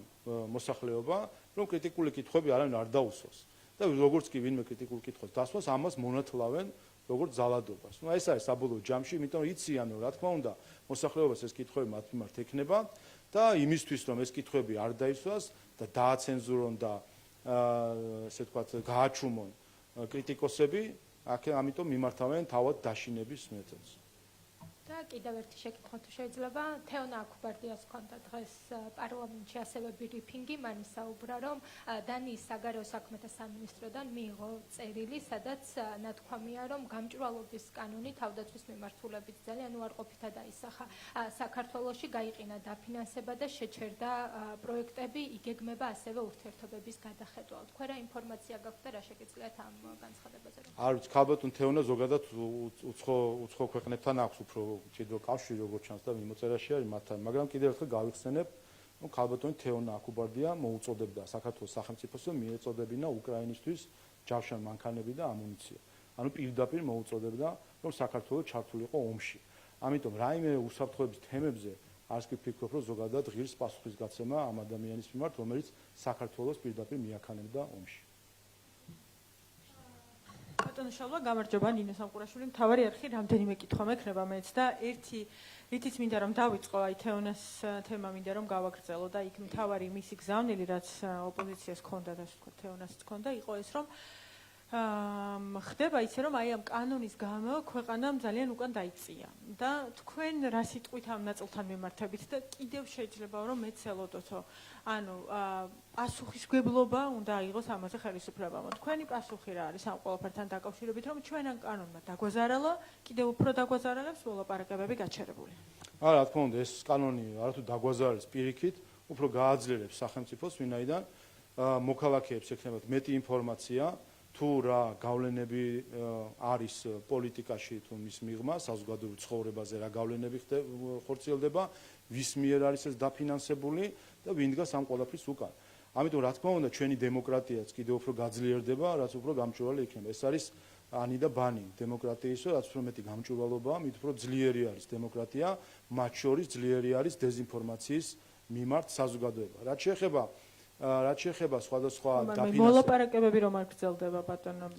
მოსახლეობა, რომ კრიტიკული კითხვები არავინ არ დაუსვას. და როგორც კი ვინმე კრიტიკულ კითხვას დასვას, ამას მონათლავენ როგორც ძალადობას. ნუ ეს არის საბოლოო ჯამში, იმიტომ იციან, რომ რა თქმა უნდა, მოსახლეობას ეს კითხვები მათ მიმართ ექნება და იმისთვის, რომ ეს კითხვები არ დაისვას და დააცენზურონ და ესე ვთქვათ, გააჩუმონ კრიტიკოსები, ამიტომ მიმართავენ თავად დაშინების მეთოდს. და კიდევ ერთი შეკითხვა თუ შეიძლება, თეონა აქუბარდიას ჰქონდა დღეს პარლამენტში ასევე ბრიფინგი, მან ისაუბრა, რომ დანიის საგარეო საქმეთა სამინისტროდან მიიღო წერილი, სადაც ნათქვამია, რომ გამჭვირვალობის კანონი თავდაცვის მიმართულებით ძალიან უარყოფითად აისახა. საქართველოში გაიყინა დაფინანსება და შეჩერდა პროექტები, იგეგმება ასევე ურთიერთობების გადახედვა. თქვენ რა ინფორმაცია გაქვთ და რა შეგიძლიათ ამ განცხადებაზე? არ ვიცი, ქალბატონ თეონა ზოგადად უცხო ქვეყნებთან აქვს უფრო მჭიდრო კავშირი როგორც ჩანს და მიმოწერაში არის მათთან, მაგრამ კიდევ ერთხელ გავიხსენებ, რომ ქალბატონი თეონა აქუბარდია მოუწოდებდა საქართველოს სახელმწიფოს, რომ მიეწოდებინა უკრაინისთვის ჯავშან მანქანები და ამუნიცია. ანუ პირდაპირ მოუწოდებდა, რომ საქართველოს ჩართულიყო ომში. ამიტომ რაიმე უსაფრთხოების თემებზე არც კი ვფიქრობ, რომ ზოგადად ღირს პასუხისგაცემა ამ ადამიანის მიმართ, რომელიც საქართველოს პირდაპირ მიაქანებდა ომში. ბატონო შალვა, გამარჯობა, ნინო სამყურაშვილი. მთავარი არხი რამდენიმე კითხვა მექნება მეც და ერთი რითიც მინდა რომ დავიწყო, აი თეონას თემა მინდა რომ გავაგრძელო და იქ მთავარი მისი გზავნილი, რაც ოპოზიციას ჰქონდა და ასე ვთქვათ, თეონასაც ჰქონდა, იყო ეს რომ ხდება ისე რომ აი ამ კანონის გამო ქვეყანამ ძალიან უკან დაიწია და თქვენ რა სიტყვით ამ ნაწილთან მიმართებით და კიდევ შეიძლება რომ მეცელოდოთო ანუ პასუხისგებლობა უნდა აიღოს ამაზე ხელისუფლებამ. თქვენი პასუხი რა არის ამ ყველაფერთან დაკავშირებით, რომ ჩვენ ამ კანონმა დაგვაზარალა, კიდევ უფრო დაგვაზარალებს მოლაპარაკებები გაჩერებული. არა, რა თქმა უნდა, ეს კანონი არათუ დაგვაზარალებს პირიქით, უფრო გააძლიერებს სახელმწიფოს, ვინაიდან მოქალაქეებს ექნებათ მეტი ინფორმაცია თუ რა გავლენები არის პოლიტიკაში თუ მის მიღმა, საზოგადოებრივ ცხოვრებაზე რა გავლენები ხორციელდება, ვის მიერ არის ეს დაფინანსებული და ვინ დგას ამ ყველაფრის უკან. ამიტომ რა თქმა უნდა, ჩვენი დემოკრატიაც კიდევ უფრო გაძლიერდება, რაც უფრო გამჭვირვალე იქნება. ეს არის ანი და ბანი დემოკრატიისო, რაც უფრო მეტი გამჭვირვალობაა, მით უფრო ძლიერი არის დემოკრატია, მათ შორის ძლიერი არის დეზინფორმაციის მიმართ საზოგადოება. რაც შეეხება სხვადასხვა დაფინანსებას. მოლაპარაკებები რომ არ გრძელდება ბატონო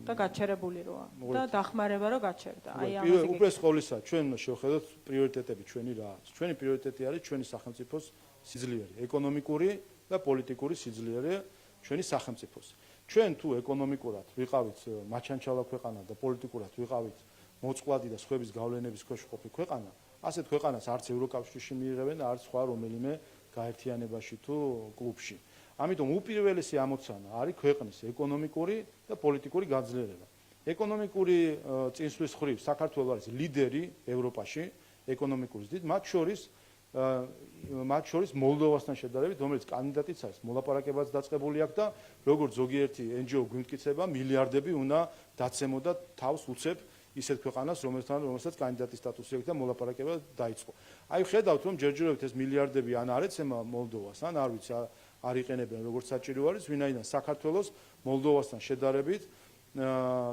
და გაჩერებული როა და დახმარება რომ გაჩერდა. აი ამაზე უპირველეს ყოვლისა, ჩვენ შევხედოთ პრიორიტეტები ჩვენი რა არის. ჩვენი პრიორიტეტი არის ჩვენი სახელმწიფოს სიძლიერე, ეკონომიკური და პოლიტიკური სიძლიერე ჩვენი სახელმწიფოს. ჩვენ თუ ეკონომიკურად ვიყავით მაჩანჩალა ქვეყანა და პოლიტიკურად ვიყავით მოწყვლადი და სხვების გავლენების ქვეშ ყოფი ქვეყანა, ასეთ ქვეყანას არც ევროკავშირში მიიღებენ და არც სხვა რომელიმე გაერთიანებაში თუ კლუბში. ამიტომ უპირველესი ამოცანა არის ქვეყნის ეკონომიკური და პოლიტიკური გაძლიერება. ეკონომიკური წინსვლის მხრივ საქართველოს არის ლიდერი ევროპაში ეკონომიკური ზრდით, მათ შორის მოლდოვასთან შედარებით, რომელიც კანდიდატიც არის, მოლაპარაკებაც დაწყებული აქვს და როგორც ზოგიერთი NGO გვიმტკიცება, მილიარდები უნდა დაცემო და თავს უცებ ისეთ ქვეყანას, რომელსაც კანდიდატის სტატუსი აქვს და მოლაპარაკება დაიწყო. აი ხედავთ, რომ ჯერჯერობით ეს მილიარდები ან არ ეცემა მოლდოვას, ან არ ვიცი, არ იყენებენ როგორც საჭირო არის, ვინაიდან საქართველოს მოლდოვასთან შედარებით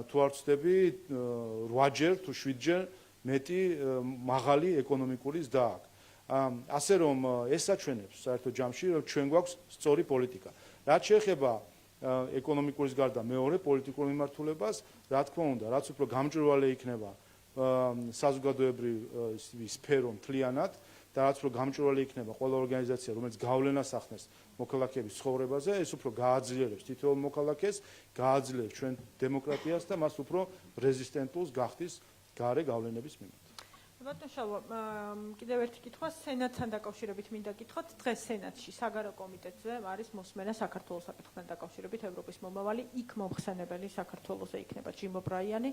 თუ არ ვცდები 8-ჯერ თუ 7-ჯერ მეტი მაღალი ეკონომიკური ზრდა აქვს. ასე რომ ეს საჩვენებს საერთო ჯამში, რომ ჩვენ გვაქვს სწორი პოლიტიკა. რაც შეეხება ეკონომიკურის გარდა მეორე პოლიტიკურ მიმართულებას, რა თქმა უნდა, რაც უფრო გამჭვირვალე იქნება საზოგადოებრივი სფერო მთლიანად და რაც უფრო გამჭვირვალე იქნება ყველა ორგანიზაცია, რომელიც გავლენას ახდენს მოქალაქეების ცხოვრებაზე, ეს უფრო გააძლიერებს თითოეულ მოქალაქეს, გააძლიერებს ჩვენ დემოკრატიას და მას უფრო რეზისტენტულს გახდის გარე გავლენების მიმართ. ბატონო შალვა, კიდევ ერთი კითხვა სენატთან დაკავშირებით მინდა გითხოთ. დღეს სენატში საგარეო კომიტეტზე არის მოსმენა საქართველოს საკითხთან დაკავშირებით ევროპის მომავალი, იქ მომხსენებელი საქართველოსზე იქნება ჯიმ ობრაიანი,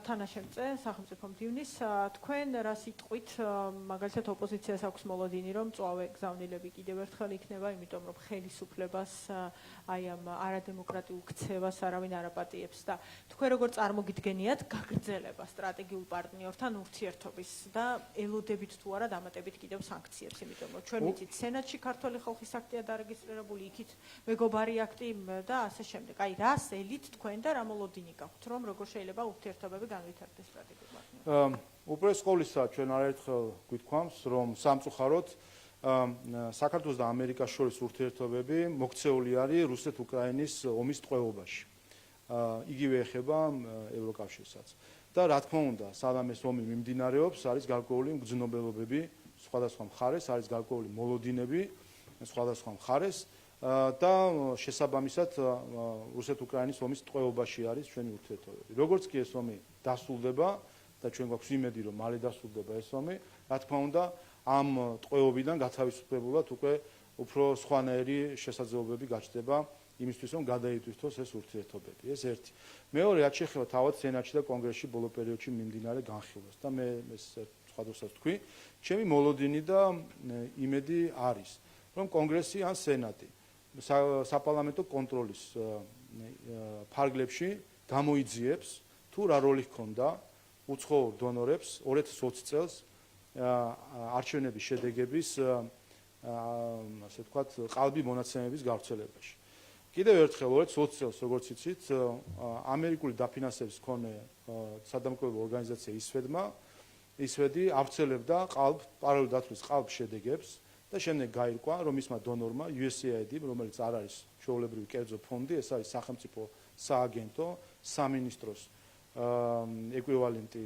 თანაშემწე სახელმწიფო მდივნის. თქვენ რა სიტყვით, მაგალითად ოპოზიციას აქვს მოლოდინი, რომ წვავე გზავნილები კიდევ ერთხელ იქნება, იმიტომ რომ ხელისუფლებას აი ამ არადემოკრატიულ ქცევას არავინ არ აპატიებს და თქვენ როგორ წარმოგიდგენიათ გაგრძელება სტრატეგიულ პარტნიორთან ურთიერთობის და ელოდებით თუ არა დამატებით კიდევ სანქციებს, იმიტომ რომ ჩვენ ვიცით სენატში ქართული ხალხის აქტია დარეგისტრირებული, იქით მეგობარი აქტი და ასე შემდეგ. აი რას ელით თქვენ და რა მოლოდინი გაქვთ, რომ როგორ შეიძლება ურთიერთობები განვითარდეს სტრატეგიულ პარტნიორთან? უპირველეს ყოვლისა ჩვენ არაერთხელ გვითქვამს, რომ სამწუხაროდ საქართველოს და ამერიკას შორის ურთიერთობები მოქცეული არის რუსეთ-უკრაინის ომის ტყვეობაში. იგივე ეხება ევროკავშირსაც. და რა თქმა უნდა, სანამ ეს ომი მიმდინარეობს, არის გარკვეული მგრძნობელობები სხვადასხვა მხარეს, არის გარკვეული მოლოდინები სხვადასხვა მხარეს და შესაბამისად რუსეთ-უკრაინის ომის ტყვეობაში არის ჩვენი ურთიერთობები. როგორც კი ეს ომი დასრულდება და ჩვენ გვაქვს იმედი, რომ მალე დასრულდება ეს ომი, რა თქმა უნდა, ამ ტყვეობიდან გათავისუფლებულად უკვე უფრო სხვანაირი შესაძლებლობები გაჩნდება იმისთვის, რომ გადაითვისოს ეს ურთიერთობები. ეს ერთი. მეორე, რაც შეეხება თავად სენატში და კონგრესში ბოლო პერიოდში მიმდინარე განხილვას და მე ეს სხვა დროსაც თქვი, ჩემი მოლოდინი და იმედი არის, რომ კონგრესი ან სენატი საპარლამენტო კონტროლის ფარგლებში გამოიძიებს თუ რა როლი ჰქონდა უცხოურ დონორებს 2020 წელს არჩევნების შედეგების ასე ვთქვათ ყალბი მონაცემების გავრცელებაში. კიდევ ერთხელ 2020 წელს, როგორც იცით, ამერიკული დაფინანსების მქონე სადამკვირვებლე ორგანიზაცია ისვედი ავრცელებდა პარალელურ დათვლის ყალბ შედეგებს და შემდეგ გაირკვა, რომ ისმა დონორმა USAID, რომელიც არ არის ჩვეულებრივი კერძო ფონდი, ეს არის სახელმწიფო სააგენტო, სამინისტროს ეკვივალენტი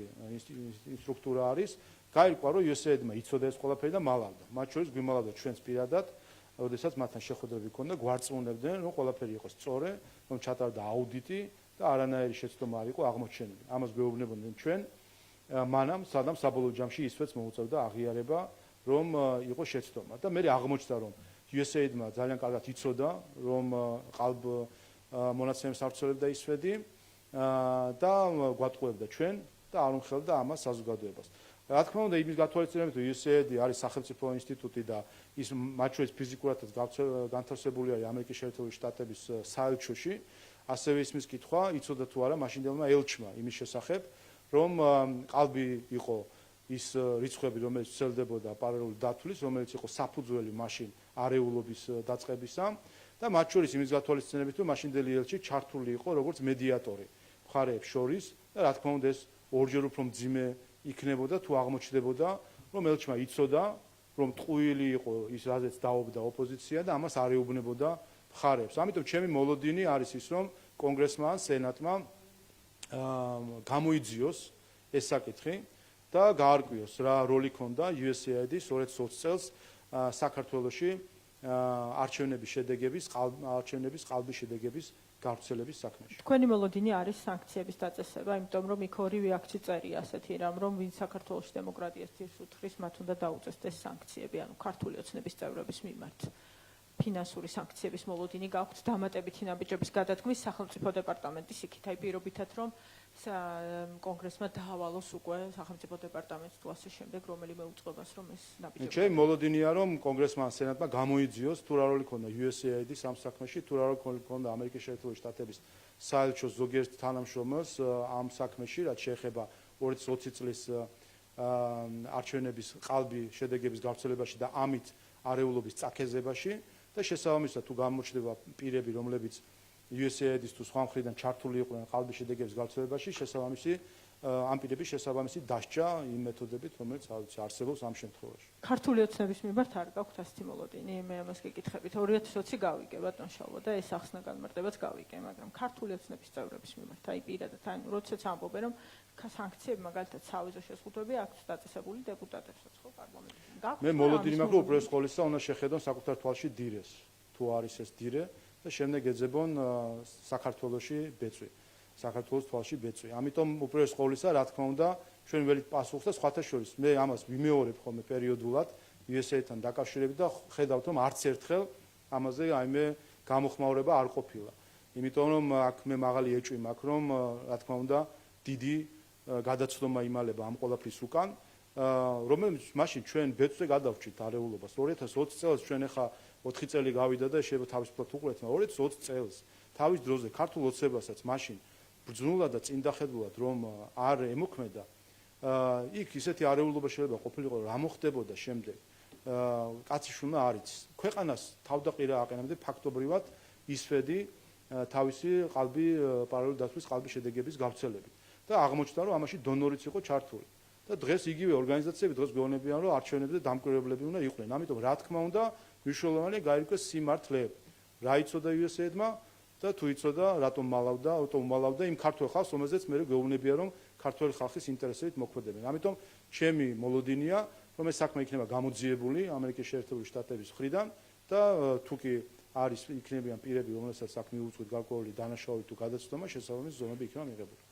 სტრუქტურა არის, გაირკვა, რომ USAID-მა იცოდა ეს ყველაფერი და მალავდა. მათ შორის გვიმალავდა ჩვენს პირადად, როდესაც მათთან შეხვედრები ჰქონდა, გვარწმუნებდნენ, რომ ყველაფერი იყო სწორი, რომ ჩატარდა აუდიტი და არანაირი შეცდომა არ იყო აღმოჩენილი. ამას გვეუბნებოდნენ ჩვენ, მანამ სადამ საბოლოო ჯამში ისვეც მოუწევდა აღიარება, რომ იყო შეცდომა და მე აღმოჩნდა, რომ USAID-მა ძალიან კარგად იცოდა, რომ ყალბ მონაცემებს ავრცელებდა ისვედი და გვატყუებდა ჩვენ და არ უმხელდა ამას საზოგადოებას. რა თქმა უნდა, იმის გათვალისწინებით, რომ USAID არის სახელმწიფო ინსტიტუტი და ის მათ შორის ფიზიკურადაც განთავსებული არის ამერიკის შეერთებული შტატების საელჩოში, ასევე ისმის კითხვა იცოდა თუ არა მაშინდელმა ელჩმა იმის შესახებ, რომ ყალბი იყო ის რიცხვები, რომელიც ვრცელდებოდა პარალელური დათვლის, რომელიც იყო საფუძველი მაშინ არეულობის დაწყებისა და მათ შორის იმის გათვალისწინებით, რომ მაშინდელი ელჩი ჩართული იყო როგორც მედიატორი მხარეებს შორის და რა თქმა უნდა ეს ორჯერ უფრო მძიმე იქნებოდა თუ აღმოჩნდებოდა, რომ ელჩმა იცოდა, რომ ტყუილი იყო ის, რაზეც დაობდა ოპოზიცია და ამას არ ეუბნებოდა მხარეებს. ამიტომ ჩემი მოლოდინი არის ის, რომ კონგრესმა ან სენატმა გამოიძიოს ეს საკითხი და გაარკვიოს რა როლი ჰქონდა USAID-ის 2020 წელს საქართველოში არჩევნების ყალბი შედეგების გავრცელების საქმეში. თქვენი მოლოდინი არის სანქციების დაწესება, იმიტომ რომ იქ ორივე აქტი წერია ასეთი რამ, რომ ვინც საქართველოში დემოკრატიას ძირს უთხრის, მათ უნდა დაუწესდეს სანქციები, ანუ ქართული ოცნების წევრების მიმართ. ფინანსური სანქციების მოლოდინი გაქვთ დამატებითი ნაბიჯების გადადგმის სახელმწიფო დეპარტამენტის იქითაი პირობითად, რომ კონგრესმა დაავალოს უკვე სახელმწიფო დეპარტამენტს თუ ასე შემდეგ, რომელიმე უწყებას, რომ ეს ნაბიჯები. ჩემი მოლოდინია, რომ კონგრესმა ან სენატმა გამოიძიოს თუ რა როლი ჰქონდა USAID-ის ამ საქმეში, თუ რა როლი ჰქონდა ამერიკის შეერთებული შტატების საელჩოს ზოგიერთ თანამშრომელს ამ საქმეში, რაც შეეხება 2020 წლის არჩევნების ყალბი შედეგების გავრცელებაში და ამით არეულობის წაქეზებაში და შესაბამისად თუ გამოჩნდება პირები, რომლებიც USAID-ის თუ სხვა მხრიდან ჩართული იყვნენ ყალბი შედეგების გავრცელებაში, შესაბამისი ამ პირების შესაბამისი დასჯა იმ მეთოდებით, რომელიც არსებობს ამ შემთხვევაში. ქართული ოცნების მიმართ არ გაქვთ ასეთი მოლოდინი, მე ამას გეკითხებით. 2020 გავიგე ბატონ შალვა და ეს ახსნა განმარტებაც გავიგე, მაგრამ ქართული ოცნების წევრების მიმართ, აი პირადად, ანუ როდესაც ამბობენ, რომ სანქციები მაგალითად სავიზო შეზღუდვები აქვთ დაწესებული დეპუტატებსაც, ხო, პარლამენტში. მე მოლოდინი მაქვს, უპირველეს ყოვლისა უნდა შეხედონ საკუთარ თვალში დირეს, თუ არის ეს დირე და შემდეგ ეძებონ საქართველოში ბეწვი. საქართველოს თვალში ბეწვი. ამიტომ უპირველეს ყოვლისა, რა თქმა უნდა, ჩვენ ველით პასუხს და სხვათა შორის მე ამას ვიმეორებ ხოლმე პერიოდულად USAID-თან დაკავშირებით და ხედავთ, რომ არც ერთხელ ამაზე აიმე გამოხმაურება არ ყოფილა. იმიტომ რომ აქ მე მაღალი ეჭვი მაქვს, რომ რა თქმა უნდა, დიდი გადაცდომა იმალება ამ ყველაფრის უკან, რომელიც მაშინ ჩვენ ბეწვზე გადავრჩით არეულობას. 2020 წელს ჩვენ ახლა 4 წელი გავიდა და შეიძლება თავისუფლად უყურეთ, მაგრამ 2020 წელს თავის დროზე ქართულ ოცნებასაც მაშინ ბრძნულად და წინდახედულად რომ არ ემოქმედა, იქ ისეთი არეულობა შეიძლება ყოფილიყო, რა მოხდებოდა შემდეგ. კაციშვილმა არ იცის. ქვეყანას თავდაყირა აყენებდა ფაქტობრივად ისვედი თავისი ყალბი პარალელური დათვლის ყალბი შედეგების გავრცელებით. და აღმოჩნდა, რომ ამაში დონორიც იყო ჩართული. და დღეს იგივე ორგანიზაციები დღეს გვეუბნებიან, რომ არჩევნებზე დამკვირვებლები უნდა იყვნენ. ამიტომ რა თქმა უნდა, მნიშვნელოვანია გაირკვეს სიმართლე. რა იცოდა USA-დმა და თუ იცოდა, რატომ უმალავდა იმ ქართველ ხალხს, რომელზეც მე გვეუბნებიან, რომ ქართველი ხალხის ინტერესებით მოქმედებენ. ამიტომ ჩემი მოლოდინია, რომ ეს საქმე იქნება გამოძიებული ამერიკის შეერთებული შტატების მხრიდან და თუ კი არის იქნებიან პირები, რომელსაც აქ მიუძღვით გარკვეული დანაშაული თუ გადაცდომა, შესაბამისი ზომები იქნება მიღებული.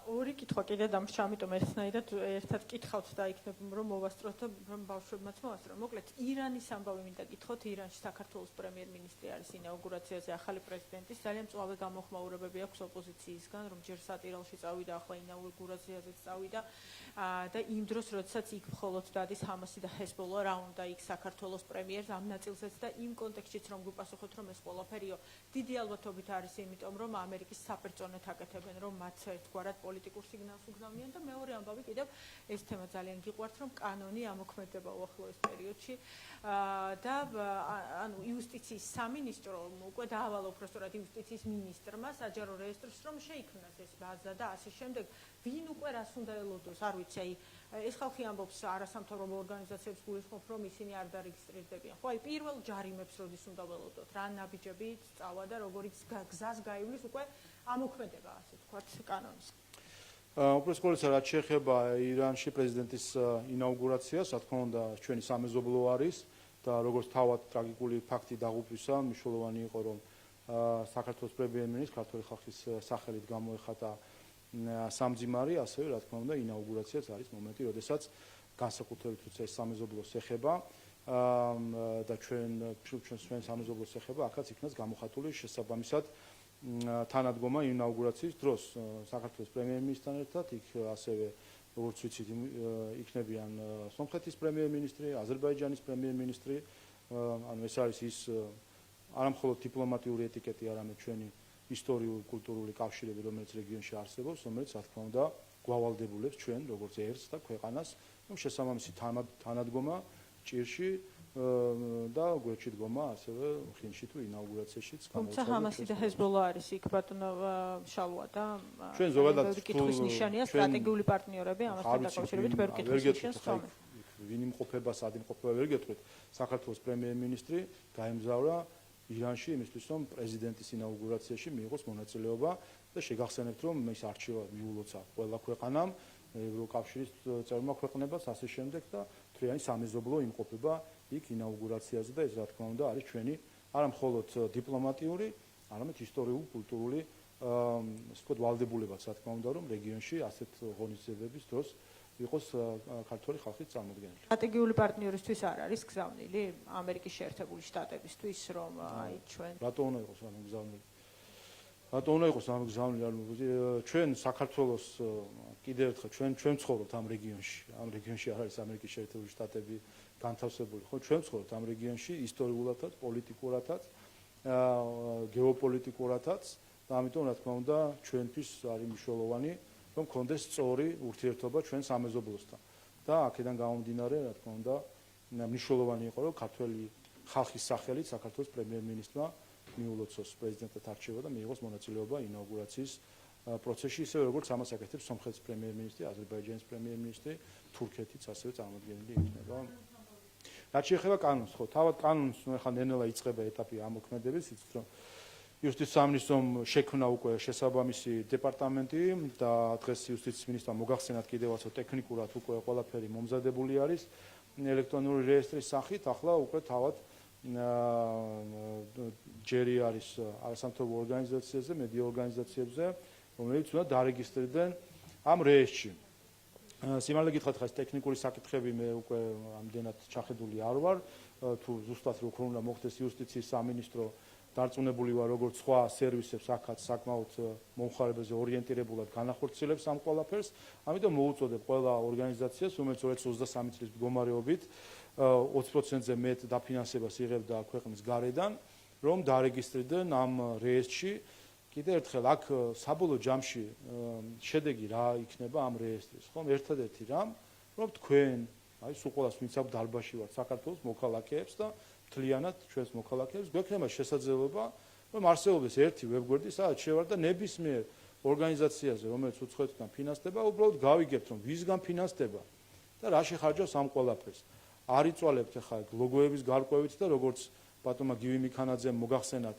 ორი კითხვა კიდე დამრჩა, ამიტომ ერთნაირად ერთად კითხავთ და იქნებ რომ მოვასწროთ და რომ ბავშვებმაც მოვასწრო. მოკლედ, ირანის ამბავი მინდა კითხოთ. ირანში საქართველოს პრემიერ-მინისტრი არის ინაუგურაციაზე, ახალი პრეზიდენტის. ძალიან მწვავე გამოხმაურებები აქვს ოპოზიციისგან, რომ ჯერ სატირალში წავიდა, ახლა ინაუგურაციაზეც წავიდა. და იმ დროს, როდესაც იქ მხოლოდ დადის ჰამასი და ჰეზბოლა, რა უნდა იქ საქართველოს პრემიერს ამ ნაწილზეც და იმ კონტექსტშიც რომ გვიპასუხოთ, რომ ეს ყველაფერიო დიდი ალბათობით არის, იმიტომ რომ ამერიკის საპერწონეთ აკეთებენ, რომ მათ ერთგვარად პოლიტიკურ სიგნალს უგზავნიან და მეორე ამბავი კიდევ ეს თემა ძალიან გიყვართ, რომ კანონი ამოქმედება უახლოეს პერიოდში და ანუ იუსტიციის სამინისტრომ უკვე დაავალა უბრალოდ იუსტიციის მინისტრმა საჯარო რეესტრს, რომ შეიქმნას ეს ბაზა და ასე შემდეგ. ვინ უკვე რას უნდა ელოდოს, არ ვიცი, აი ეს ხალხი ამბობს არასამთავრობო ორგანიზაციებს გულისხმობ, რომ ისინი არ დარეგისტრირდებიან. ხო, აი პირველ ჯარიმებს როდის უნდა ველოდოთ, რა ნაბიჯებით წავა და როგორიც გზას გაივლის უკვე ამოქმედება, ასე ვთქვათ, კანონის. უბრალოდ ყოველთვის რაც შეეხება ირანში პრეზიდენტის ინაუგურაციას, რა თქმა უნდა, ჩვენი სამეზობლო არის და როგორც თავად ტრაგიკული ფაქტი დაღუპვისა, მნიშვნელოვანი იყო, რომ საქართველოს პრემიერ-მინისტრს ქართული ხალხის სახელით გამოეხატა სამძიმარი, ასევე რა თქმა უნდა, ინაუგურაციაც არის მომენტი, როდესაც განსაკუთრებით თუცა ეს სამეზობლოს ეხება და ჩვენ სამეზობლოს ეხება, აქაც იქნას გამოხატული შესაბამისად თანადგომა ინაუგურაციის დროს საქართველოს პრემიერ-მინისტრთან ერთად, იქ ასევე როგორც ვიცით იქნებიან სომხეთის პრემიერ-მინისტრი, აზერბაიჯანის პრემიერ-მინისტრი, ანუ ეს არის ის არა მხოლოდ დიპლომატიური ეტიკეტი, არამედ ჩვენი ისტორიული კულტურული კავშირები, რომელიც რეგიონში არსებობს, რომელიც რა თქმა უნდა გვავალდებულებს ჩვენ როგორც ერს და ქვეყანას, რომ შესაბამისი თანადგომა ჭირში და გვერდში დგომა ასევე ხინში თუ ინაუგურაციაშიც თუმცა ჰამასი და ჰეზბოლა არის იქ ბატონო შალვა და ჩვენ ზოგადად კითხვის ნიშანია სტრატეგიული პარტნიორები ამასთან დაკავშირებით ვერ კითხვის ნიშანს ხომ ვინ იმყოფება, სად იმყოფება ვერ გეტყვით. საქართველოს პრემიერ-მინისტრი გაემგზავრა ირანში იმისთვის, რომ პრეზიდენტის ინაუგურაციაში მიიღოს მონაწილეობა და შეგახსენებთ, რომ ის არჩევა მიულოცა ყველა ქვეყანამ, ევროკავშირის წევრმა ქვეყნებას, ასე შემდეგ და თლიანი სამეზობლო იმყოფება იქ ინაუგურაციაზე და ეს რა თქმა უნდა არის ჩვენი არა მხოლოდ დიპლომატიური, არამედ ისტორიული, კულტურული ვთქვათ ვალდებულებაც რა თქმა უნდა, რომ რეგიონში ასეთ ღონისძიებების დროს იყოს ქართული ხალხის წარმოდგენილი. სტრატეგიული პარტნიორისთვის არ არის გზავნილი ამერიკის შეერთებული შტატებისთვის, რომ აი ჩვენ რატო უნდა იყოს ამ გზავნილი? რატო უნდა იყოს ამ გზავნილი? ჩვენ საქართველოს კიდევ ერთხელ ჩვენ ვცხოვრობთ ამ რეგიონში. ამ რეგიონში არ არის ამერიკის შეერთებული შტატები განთავსებული, ხო? ჩვენ ვცხოვრობთ ამ რეგიონში ისტორიულადაც, პოლიტიკურადაც, გეოპოლიტიკურადაც და ამიტომ რა თქმა უნდა ჩვენთვის არის მნიშვნელოვანი რომ კონდეს სწორი ურთიერთობა ჩვენ სამეზობლოსთან და აქედან გამომდინარე რა თქმა უნდა მნიშვნელოვანი იყო რომ ქართველი ხალხის სახელით საქართველოს პრემიერ-მინისტრმა მიულოცოს პრეზიდენტად არჩევა და მიიღოს მონაწილეობა ინაუგურაციის პროცესში ისევე როგორც ამას აკეთებს სომხეთის პრემიერ-მინისტრი, აზერბაიჯანის პრემიერ-მინისტრი, თურქეთიც ასევე წარმოადგენელი იქნება. რაც შეეხება კანონს, ხო, თავად კანონს ახლა ნელ-ნელა იწყება ეტაპი ამოქმედების, იცით რომ იუსტიციის სამინისტრომ შექმნა უკვე შესაბამისი დეპარტამენტი და დღეს იუსტიციის მინისტრმა მოგახსენათ კიდევაც რომ ტექნიკურად უკვე ყველაფერი მომზადებული არის ელექტრონული რეესტრის სახით, ახლა უკვე თავად ჯერი არის არასამთავრობო ორგანიზაციებზე, მედია ორგანიზაციებზე, რომელიც უნდა დარეგისტრირდნენ ამ რეესტრში. სიმართლე გითხრათ, ხა ეს ტექნიკური საკითხები მე უკვე ამდენად ჩახედული არ ვარ, თუ ზუსტად როგორ უნდა მოხდეს იუსტიციის სამინისტრო დარწმუნებული ვარ, როგორც სხვა სერვისებს აქაც საკმაოდ მომხმარებელზე ორიენტირებულად განახორციელებს ამ ყველაფერს. ამიტომ მოუწოდებ ყველა ორგანიზაციას, რომელიც 2023 წლის მდგომარეობით 20%-ზე მეტ დაფინანსებას იღებდა ქვეყნის გარედან, რომ დარეგისტრირდნენ ამ რეესტრში. კიდევ ერთხელ აქ საბოლოო ჯამში შედეგი რა იქნება ამ რეესტრის, ხომ? ერთადერთი რამ, რომ თქვენ, აი სულ ყველას ვინც აქ დარბაზში ვართ, საქართველოს მოქალაქეებს და მთლიანად ჩვენს მოქალაქეებს გვექნება შესაძლებლობა, რომ არსებობს ერთი ვებგვერდი, სადაც შევარდა ნებისმიერ ორგანიზაციაზე, რომელიც უცხოეთიდან ფინანსდება, უბრალოდ გავიგებთ, რომ ვისგან ფინანსდება და რა შეხარჯავს ამ ყველაფერს. არ იწვალებთ ახლა ლოგოების გარკვევით და როგორც ბატონმა გივი მიქანაძემ მოგახსენათ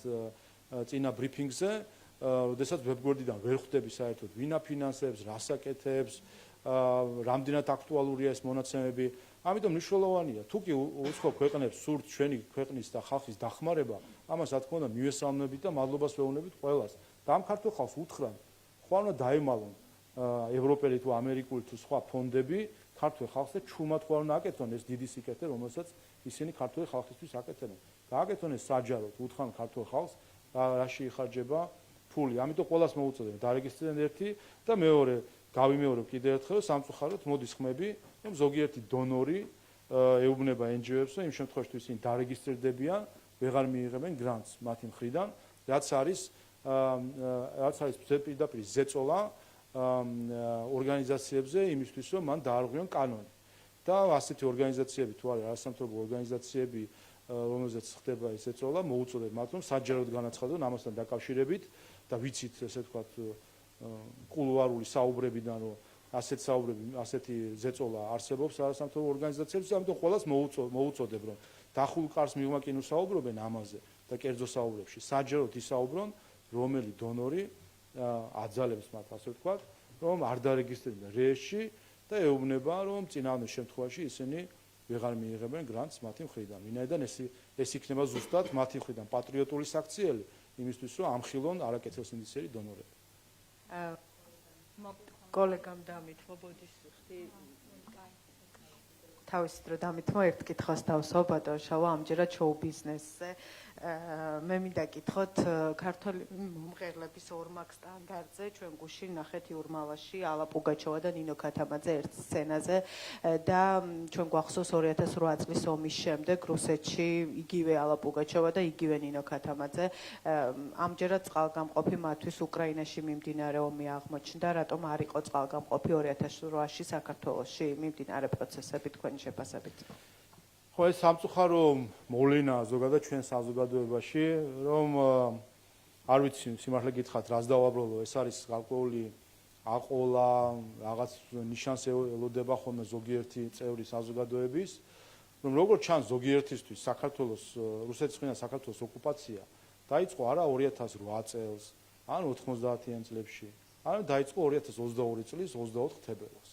წინა ბრიფინგზე, როდესაც ვებგვერდიდან ვერ ხვდები საერთოდ ვინ აფინანსებს, რას აკეთებს, რამდენად აქტუალურია ეს მონაცემები. ამიტომ მნიშვნელოვანია, თუ კი უცხო ქვეყნებს სურთ ჩვენი ქვეყნის და ხალხის დახმარება, ამას რა თქმა უნდა მივესალმებით და მადლობას ვეუბნებით ყველას. და ამ ქართულ ხალხს უთხრან, ხო უნდა დაემალონ ევროპელი თუ ამერიკული თუ სხვა ფონდები ქართულ ხალხს და ჩუმად ხო უნდა აკეთონ ეს დიდი სიკეთე, რომელსაც ისინი ქართული ხალხისთვის აკეთებენ. გააკეთონ ეს საჯაროდ, უთხრან ქართულ ხალხს, რაში იხარჯება ფული. ამიტომ ყველას მოუწოდებ დარეგისტრირდნენ ერთი და მეორე გავიმეორებ კიდევ ერთხელ სამწუხაროდ მოდის ხმები, რომ ზოგიერთი დონორი ეუბნება NGO-ებს, რომ იმ შემთხვევაში თუ ისინი დარეგისტრირდებიან, ვეღარ მიიღებენ გრანტს მათი მხრიდან, რაც არის პირდაპირ ზეწოლა ორგანიზაციებზე იმისთვის, რომ მან დაარღვიონ კანონი. და ასეთი ორგანიზაციები თუ არის არასამთავრობო ორგანიზაციები, რომელზეც ხდება ეს ზეწოლა, მოუწოდებ მათ, რომ საჯაროდ განაცხადონ ამასთან დაკავშირებით და ვიცით, ესე ვთქვათ, კულუარული საუბრებიდან, რომ ასეთი ზეწოლა არსებობს არასამთავრობო ორგანიზაციებში, ამიტომ ყველას მოუწოდებ, რომ დახულ კარს მიღმა კი ნუსაუბრობენ ამაზე და კერძო საუბრებში. საჯაროდ ისაუბრონ, რომელი დონორი აძალებს მათ, ასე ვთქვათ, რომ არ დარეგისტრირდნენ რეესში და ეუბნება, რომ წინააღმდეგ შემთხვევაში ისინი ვეღარ მიიღებენ გრანტს მათი მხრიდან. ვინაიდან ეს იქნება ზუსტად მათი მხრიდან პატრიოტული საქციელი, იმისთვის, რომ ამხილონ არაკეთილ სინდისიერი დონორები. კოლეგამ დამითმო, ბოდიშ თავისით რომ დამითმო ერთ კითხვას დავსვავ ბატონ შავა ამჯერად შოუ ბიზნესზე. მე მინდა კითხოთ ქართული მომღერლების ორმაგ სტანდარტზე ჩვენ გუშინ ნახეთ იურმალაში ალა პუგაჩოვა და ნინო ქათამაძე ერთ სცენაზე და ჩვენ გვახსოვს 2008 წლის ომის შემდეგ რუსეთში იგივე ალა პუგაჩოვა და იგივე ნინო ქათამაძე ამჯერად წყალგამყოფი მათთვის უკრაინაში მიმდინარე ომი აღმოჩნდა, რატომ არ იყო წყალგამყოფი 2008-ში საქართველოში მიმდინარე პროცესები თქვენი შეფასებით? ხო, ეს სამწუხარო მოვლენაა ზოგადად ჩვენ საზოგადოებაში, რომ არ ვიცი სიმართლე გითხრათ, რას დავაბრალო, ეს არის გარკვეული აყოლა, რაღაც ნიშანს ელოდება ხოლმე ზოგიერთი წევრი საზოგადოების, რომ როგორც ჩანს ზოგიერთისთვის საქართველოს რუსეთის მხრიდან საქართველოს ოკუპაცია დაიწყო არა 2008 წელს, ან 90-იან წლებში, არამედ დაიწყო 2022 წლის 24 თებერვალს.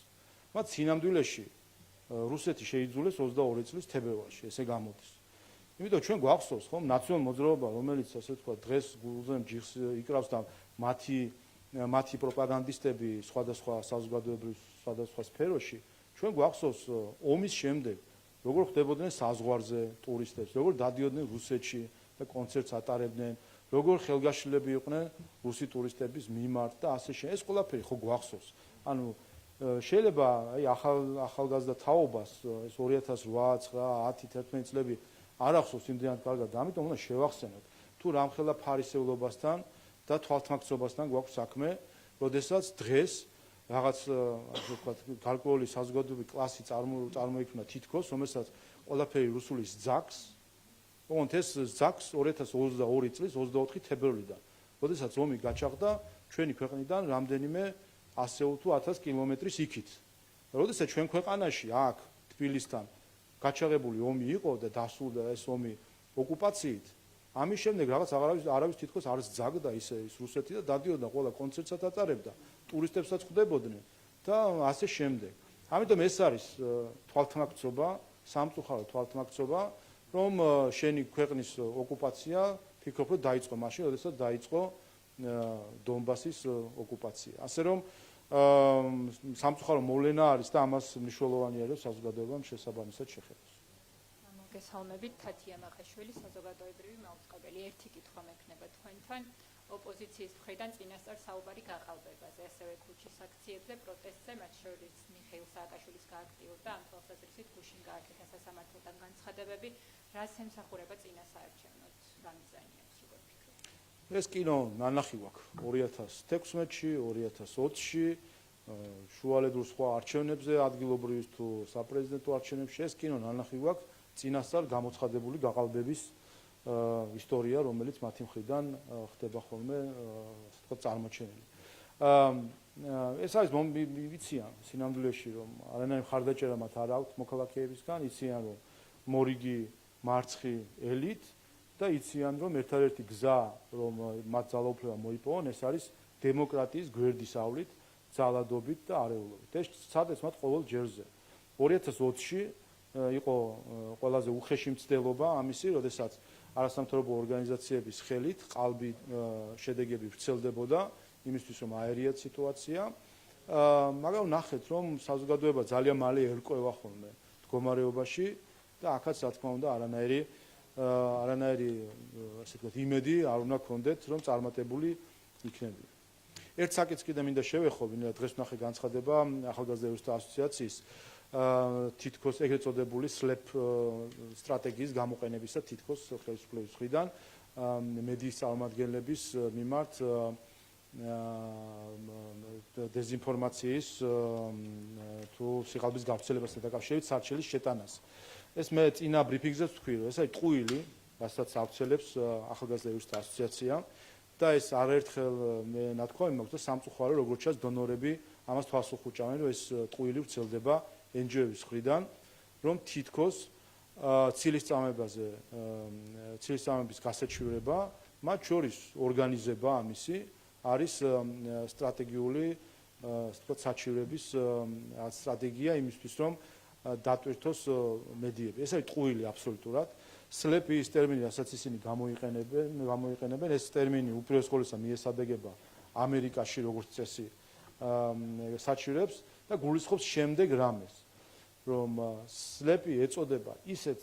მათ სინამდვილეში რუსეთი შეიძულეს 22 წლის თებერვალში, ესე გამოდის. იმიტომ ჩვენ გვახსოვს, ხომ, ნაციონალურ მოძრაობა, რომელიც ასე ვთქვათ, დღეს გულზე ჯიხს იკრავს და მათი პროპაგანდისტები სხვადასხვა საზოგადოებრივ სხვადასხვა სფეროში, ჩვენ გვახსოვს ომის შემდეგ, როგორ ხდებოდნენ საზღვარზე ტურისტებს, როგორ დადიოდნენ რუსეთში და კონცერტს ატარებდნენ, როგორ ხელგაშლილები იყვნენ რუსი ტურისტების მიმართ და ასე შემდეგ. ეს ყველაფერი ხო გვახსოვს. ანუ შეიძლება აი ახალგაზრდა თაობას ეს 2008, 9, 10, 11 წლები არ ახსოვს იმდენად კარგად და ამიტომ უნდა შევახსენოთ თუ რამხელა ფარისევლობასთან და თვალთმაქცობასთან გვაქვს საქმე, როდესაც დღეს რაღაც ასე ვთქვათ გარკვეული საზოგადოებრივი კლასი წარმოიქმნა თითქოს, რომელსაც ყველაფერი რუსულის ძაგს, ოღონდ ეს ძაგს 2022 წლის 24 თებერვლიდან, როდესაც ომი გაჩაღდა ჩვენი ქვეყნიდან რამდენიმე 100 თუ 1000 კილომეტრის იქით. როდესაც ჩვენ ქვეყანაში აქ თბილისთან გაჩაღებული ომი იყო და დასრულდა ეს ომი ოკუპაციით, ამის შემდეგ რაღაც არავის თითქოს არ ზაგდა ისე ის რუსეთი და დადიოდა ყველა კონცერტსაც ატარებდა, ტურისტებსაც ხვდებოდნენ და ასე შემდეგ. ამიტომ ეს არის თვალთმაქცობა, სამწუხარო თვალთმაქცობა, რომ შენი ქვეყნის ოკუპაცია ფიქრობ რომ დაიწყო მაშინ, როდესაც დაიწყო დონბასის ოკუპაცია. ასე რომ სამწუხარო მოვლენა არის და ამას მნიშვნელოვანია რომ საზოგადოებამ შესაბამისად შეხებოს. მოგესალმებით, თათია მაყაშვილი, საზოგადოებრივი მაუწყებელი. ერთი კითხვა მექნება თქვენთან ოპოზიციის მხრიდან წინასწარ საუბარი გაყალბებაზე, ასევე ქუჩის აქციებზე, პროტესტზე, მათ შორის მიხეილ სააკაშვილის გააქტიურდა ამ თვალსაზრისით გუშინ გააკეთა სასამართლოდან განცხადებები, რას ემსახურება წინასაარჩევნოდ, რა მიზანია აქვს, როგორ ფიქრობთ? ეს კინო ნანახი გვაქვს 2016-ში, 2020-ში, შუალედურ სხვა არჩევნებზე, ადგილობრივის თუ საპრეზიდენტო არჩევნებში, ეს კინო ნანახი გვაქვს წინასწარ გამოცხადებული გაყალბების ისტორია, რომელიც მათი მხრიდან ხდება ხოლმე, ასე ვთქვათ, წარმოჩენილი. ეს არის ვიციან სინამდვილეში რომ არანაირი მხარდაჭერა მათ არ აქვს მოქალაქეებისგან, იციან რომ მორიგი მარცხი ელით და იციან რომ ერთადერთი გზა რომ მათ ძალაუფლება მოიპოვონ ეს არის დემოკრატიის გვერდისავლით, ძალადობით და არეულობით. ეს სცადეს მათ ყოველ ჯერზე. 2020-ში იყო ყველაზე უხეში მცდელობა ამისი, როდესაც არასამთავრობო ორგანიზაციების ხელით ყალბი შედეგები ვრცელდებოდა იმისთვის რომ აერიათ სიტუაცია. მაგრამ ნახეთ რომ საზოგადოება ძალიან მალე ერკვევა ხოლმე მდგომარეობაში და აქაც რა თქმა უნდა არანაირი ასე ვთქვათ იმედი არ უნდა გქონდეთ რომ წარმატებული იქნებიან. ერთ საკითხს კიდე მინდა შევეხო, ვინმე დღეს ვნახე განცხადება ახალგაზრდა იურისტთა ასოციაციის თითქოს ეგრეთ წოდებული SLAP სტრატეგიის გამოყენებისა თითქოს ხელისუფლების მხრიდან მედიის წარმომადგენლების მიმართ დეზინფორმაციის თუ სიყალბის გავრცელებასთან დაკავშირებით სარჩელის შეტანას. ეს მე წინა ბრიფინგზეც ვთქვი, რომ ეს არის ტყუილი, რასაც ავრცელებს ახალგაზრდა იურისტთა ასოციაცია და ეს არაერთხელ მე ნათქვამი მაქვს და სამწუხარო როგორც ჩანს დონორები ამას თვალს უხუჭავენ, რომ ეს ტყუილი ვრცელდება NGO-ების მხრიდან, რომ თითქოს ცილისწამების გასაჩივრება, მათ შორის ორგანიზება ამისი არის სტრატეგიული საჩივრების სტრატეგია იმისთვის, რომ დატვირთოს მედიები. ეს არის ტყუილი აბსოლუტურად. SLAP ის ტერმინი, რასაც ისინი გამოიყენებენ, ეს ტერმინი უპირველეს ყოვლისა მიესაბეგება ამერიკაში როგორც წესი საჩივრებს და გულისხმობს შემდეგ რამეს, რომ SLAP ეწოდება ისეთ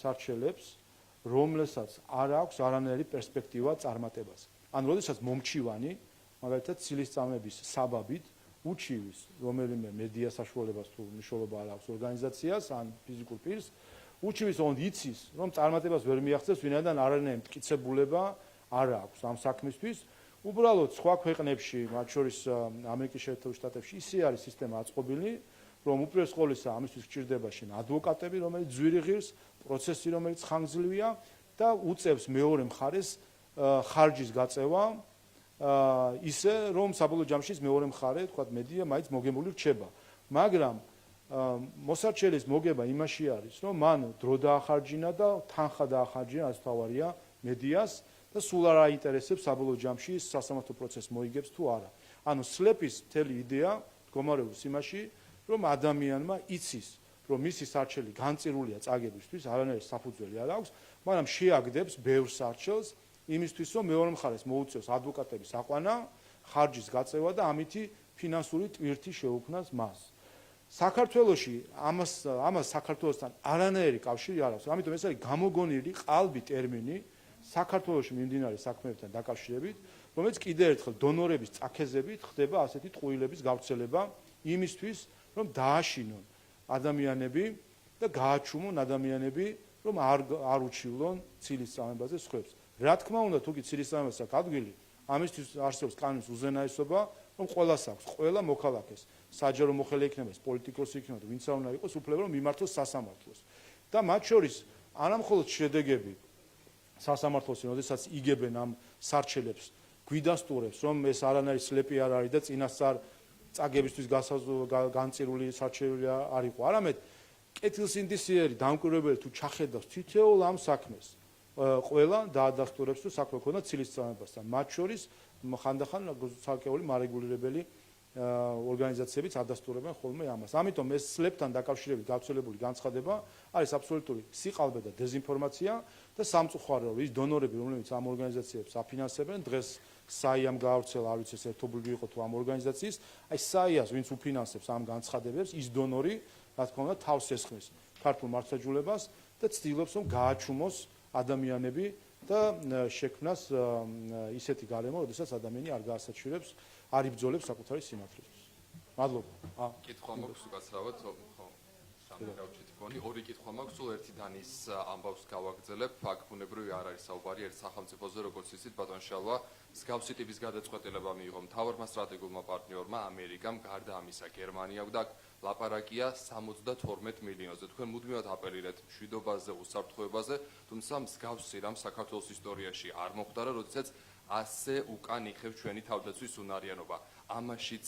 სარჩელებს, რომლებსაც არ აქვს არანაირი პერსპექტივა წარმატებაზე. ან როდესაც მომჩივანი, მაგალითად ცილისწამების საბაბით უჩივის რომელიმე მედია საშუალებას თუ მნიშვნელობა არ აქვს ორგანიზაციას ან ფიზიკურ პირს, უჩივის ოღონდ იცის, რომ წარმატებას ვერ მიაღწევს, ვინაიდან არანაირი მტკიცებულება არ აქვს ამ საქმისთვის. უბრალოდ სხვა ქვეყნებში, მათ შორის ამერიკის შეერთებულ შტატებში ისე არის სისტემა აწყობილი, რომ უპირველეს ყოვლისა ამისთვის გჭირდება შენ ადვოკატები, რომელიც ძვირი ღირს, პროცესი, რომელიც ხანგრძლივია და უწევს მეორე მხარეს ხარჯის გაწევა ისე რომ საბოლოო ჯამში მეორე მხარე, თქვათ მედია, მაინც მოგებული რჩება. მაგრამ მოსარჩელის მოგება იმაში არის, რომ მან დრო დაახარჯინა და თანხა დაახარჯინა, რაც თავარია მედიას და სულ არ აინტერესებს საბოლოო ჯამში სასამართლო პროცესს მოიგებს თუ არა. ანუ SLAP-ის მთელი იდეა მდგომარეობს იმაში, რომ ადამიანმა იცის, რომ მისი სარჩელი განწირულია წაგებისთვის, არანაირი საფუძველი არ აქვს, მაგრამ შეაგდებს ბევრ სარჩელს იმისთვის, რომ მეორე მხარეს მოუწევს ადვოკატების აყვანა, ხარჯის გაწევა და ამითი ფინანსური ტვირთი შეუქმნას მას. საქართველოში ამას საქართველოსთან არანაირი კავშირი არ აქვს, ამიტომ ეს არის გამოგონილი ყალბი ტერმინი საქართველოში მიმდინარე საქმეებთან დაკავშირებით, რომელიც კიდევ ერთხელ დონორების წაქეზებით ხდება ასეთი ტყუილების გავრცელება იმისთვის, რომ დააშინონ ადამიანები და გააჩუმონ ადამიანები, რომ არ უჩივლონ ცილისწამებაზე სხვებს. რა თქმა უნდა, თუ კი ცილისწამებას აქვს ადგილი, ამისთვის არსებობს კანონის უზენაესობა, რომ ყველას აქვს, ყველა მოქალაქეს, საჯარო მოხელე იქნება, პოლიტიკოსი იქნება, ვინც არ უნდა იყოს, უფლება რომ მიმართოს სასამართლოს. და მათ შორის არამხოლოდ შედეგები სასამართლოსი, როდესაც იგებენ ამ სარჩელებს, გვიდასტურებს, რომ ეს არანაირი SLAP არ არის და წინასწარ წაგებისთვის განწირული სარჩელი არ იყო. არამედ კეთილსინდისიერი დამკვირვებელი თუ ჩახედავს თითოეულ ამ საქმეს, ყველა დაადასტურებს თუ საქმე ქონდა ცილისწამებასთან. მათ შორის ხანდახან ცალკეული მარეგულირებელი ორგანიზაციებიც ადასტურებენ ხოლმე ამას. ამიტომ ეს SLAP-თან დაკავშირებით გავრცელებული განცხადება არის აბსოლუტური სიყალბე და დეზინფორმაცია და სამწუხარო, ის დონორები, რომლებიც ამ ორგანიზაციებს აფინანსებენ, დღეს SAIA-მ გაავრცელა, არ ვიცი ეს ერთობლივი იყო თუ ამ ორგანიზაციის, აი SAIA-ს ვინც უფინანსებს ამ განცხადებებს, ის დონორი, რა თქმა უნდა, თავს ესხმის ქართულ მართლმსაჯულებას და ცდილობს, რომ გააჩუმოს ადამიანები და შექმნას ისეთი გარემო, როდესაც ადამიანი არ გაასაჩივრებს, არ იბრძოლებს საკუთარი სიმართლისთვის. მადლობა. კითხვა მაქვს უკაცრავად, ხო. სამგავჩით ფონი, ორი კითხვა მაქვს, სულ ერთი დანის ამბავს გავაგრძელებ. აქ ბუნებრივი არ არის საუბარი ერთ სახელმწიფოზე, როგორც იცით, ბატონ შალვა, მსგავსი ტიპის გადაწყვეტილება მიიღო მთავარმა სტრატეგიულმა პარტნიორმა ამერიკამ, გარდა ამისა გერმანიამ და ლაპარაკია 72 მილიონზე. თქვენ მუდმივად აპელირებთ მშვიდობაზე, უსაფრთხოებაზე, თუმცა მსგავსი რამ საქართველოს ისტორიაში არ მოხდა, როდესაც ასე უკან იხევს ჩვენი თავდაცვის უნარიანობა. ამაშიც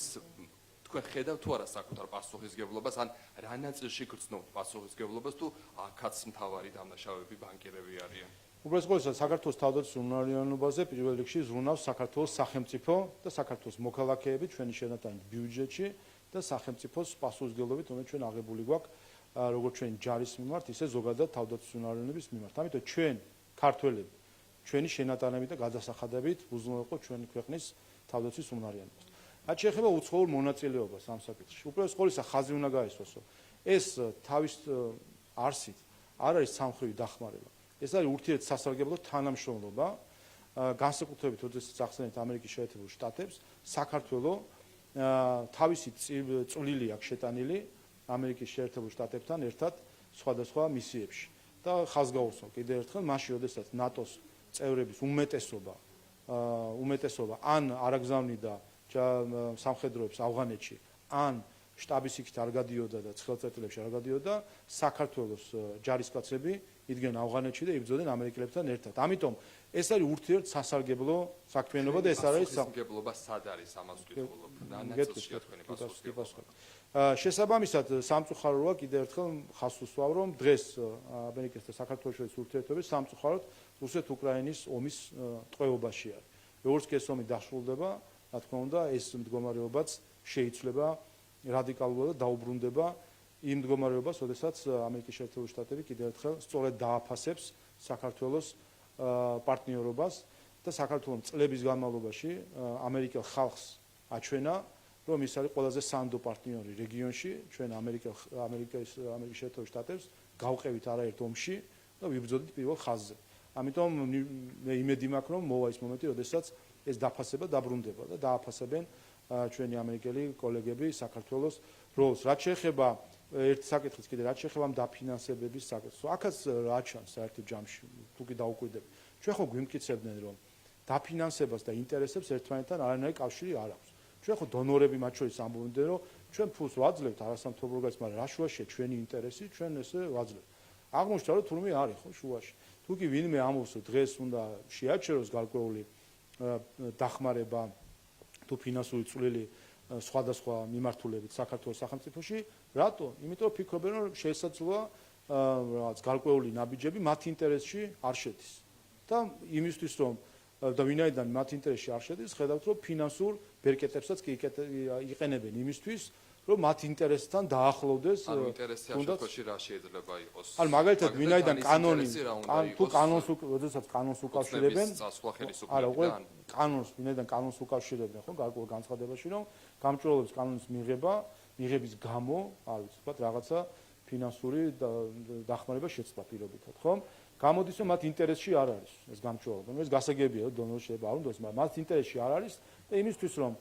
თქვენ ხედავთ თუ არა საკუთარ პასუხისგებლობას, ან რა ნაწილში გრძნობთ პასუხისგებლობას, თუ აქაც მთავარი დამნაშავეები ბანკირები არიან? უბრალოდ ყოველთვის საქართველოს თავდაცვის უნარიანობაზე პირველ რიგში ზრუნავს საქართველოს სახელმწიფო და საქართველოს მოქალაქეები ჩვენი შენატანი ბიუჯეტში და სახელმწიფოს პასუხისგებლობით, რომელიც ჩვენ აღებული გვაქვს როგორც ჩვენი ჯარის მიმართ, ისე ზოგადად თავდაცვის უნარიანობის მიმართ. ამიტომ ჩვენ ქართველები ჩვენი შენატანებით და გადასახადებით უზრუნველყოთ ჩვენი ქვეყნის თავდაცვის უნარიანობას. რაც შეეხება უცხოურ მონაწილეობას ამ საკითხში, უბრალოდ ყოველისა ხაზი უნდა გაესვას, რომ ეს თავის არსით არ არის სამხრივი დახმარება. ეს არის ურთიერთსასარგებლო თანამშრომლობა, განსაკუთრებით როდესაც ახსენებთ ამერიკის შეერთებულ შტატებს, საქართველოს თავისი წვლილი აქვს შეტანილი ამერიკის შეერთებულ შტატებთან ერთად სხვადასხვა მისიებში. და ხაზს გავუსვამ კიდევ ერთხელ, მაშინ როდესაც ნატოს წევრების უმეტესობა ან არ აგზავნიდა სამხედროებს ავღანეთში, ან შტაბის იქით არ გადიოდა და ცხელწეტილებში არ გადიოდა, საქართველოს ჯარისკაცები იდგნენ ავღანეთში და იბრძოდნენ ამერიკელებთან ერთად. ამიტომ ეს არის ურთიერთსასარგებლო საქმიანობა და ეს არის პასუხისმგებლობა სად არის ამას ვკითხულობ? რა ნაწილშია თქვენი პასუხისმგებლობა? შესაბამისად სამწუხაროა კიდევ ერთხელ ხაზს უსვამ, რომ დღეს ამერიკის და საქართველოს შორის ურთიერთობები სამწუხაროდ რუსეთ-უკრაინის ომის ტყვეობაში არის. როგორც კი ეს ომი დასრულდება, რა თქმა უნდა, ეს მდგომარეობაც შეიცვლება რადიკალურად და დაუბრუნდება იმ მდგომარეობას, როდესაც ამერიკის შეერთებული შტატები კიდევ ერთხელ სწორედ დააფასებს საქართველოს პარტნიორობას და საქართველოს წლების განმავლობაში ამერიკელ ხალხს აჩვენა, რომ ის არის ყველაზე სანდო პარტნიორი რეგიონში, ჩვენ ამერიკის შეერთებულ შტატებს გავყევით არაერთ ომში და ვიბრძოდით პირველ ხაზზე. ამიტომ მე იმედი მაქვს, რომ მოვა ის მომენტი, როდესაც ეს დაფასება დაბრუნდება და დააფასებენ ჩვენი ამერიკელი კოლეგები საქართველოს როლს. რაც შეეხება ერთ საკითხს კიდე, რაც შეეხება ამ დაფინანსებების საკითხს. აქაც რა ჩანს საერთო ჯამში, თუ კი დაუკვირდები. ჩვენ ხო გვიმტკიცებდნენ, რომ დაფინანსებას და ინტერესებს ერთმანეთთან არანაირი კავშირი არ აქვს. ჩვენ ხო დონორები მათ შორის ამბობდნენ, რომ ჩვენ ფულს ვაძლევთ არასამთავრობო ორგანიზმს, მაგრამ რა შუაშია ჩვენი ინტერესი, ჩვენ ესე ვაძლევთ. აღმოჩნდა, რომ თურმე არის ხო შუაში. თუ კი ვინმე ამბობს, რომ დღეს უნდა შეაჩეროს გარკვეული დახმარება თუ ფინანსური წვლილი სხვადასხვა მიმართულებით საქართველოს სახელმწიფოში, რატო? იმიტომ რომ ფიქრობენ, რომ შესაძლოა რაღაც გარკვეული ნაბიჯები მათ ინტერესში არ შედის. და იმისთვის რომ და ვინაიდან მათ ინტერესში არ შედის, ხედავთ რომ ფინანსურ ბერკეტებსაც კი იყენებენ იმისთვის, რომ მათ ინტერესთან დაახლოვდეს. ანუ ინტერესი ამ შემთხვევაში რა შეიძლება იყოს? ანუ მაგალითად ვინაიდან კანონი თუ კანონს როდესაც კანონს უკავშირებენ, არა, უკვე კანონს ვინაიდან კანონს უკავშირებენ, ხო, გარკვეულ განცხადებაში, რომ გამჭვირვალობის კანონის მიღების გამო, არ ვიცი, თქვა რაღაცა ფინანსური დახმარება შეცვლა პირობითად, ხო? გამოდის რომ მათ ინტერესში არ არის ეს გამჭვირვალობა. ეს გასაგებია, დონორ შეიძლება არ უნდას, მაგრამ მათ ინტერესში არ არის და იმისთვის რომ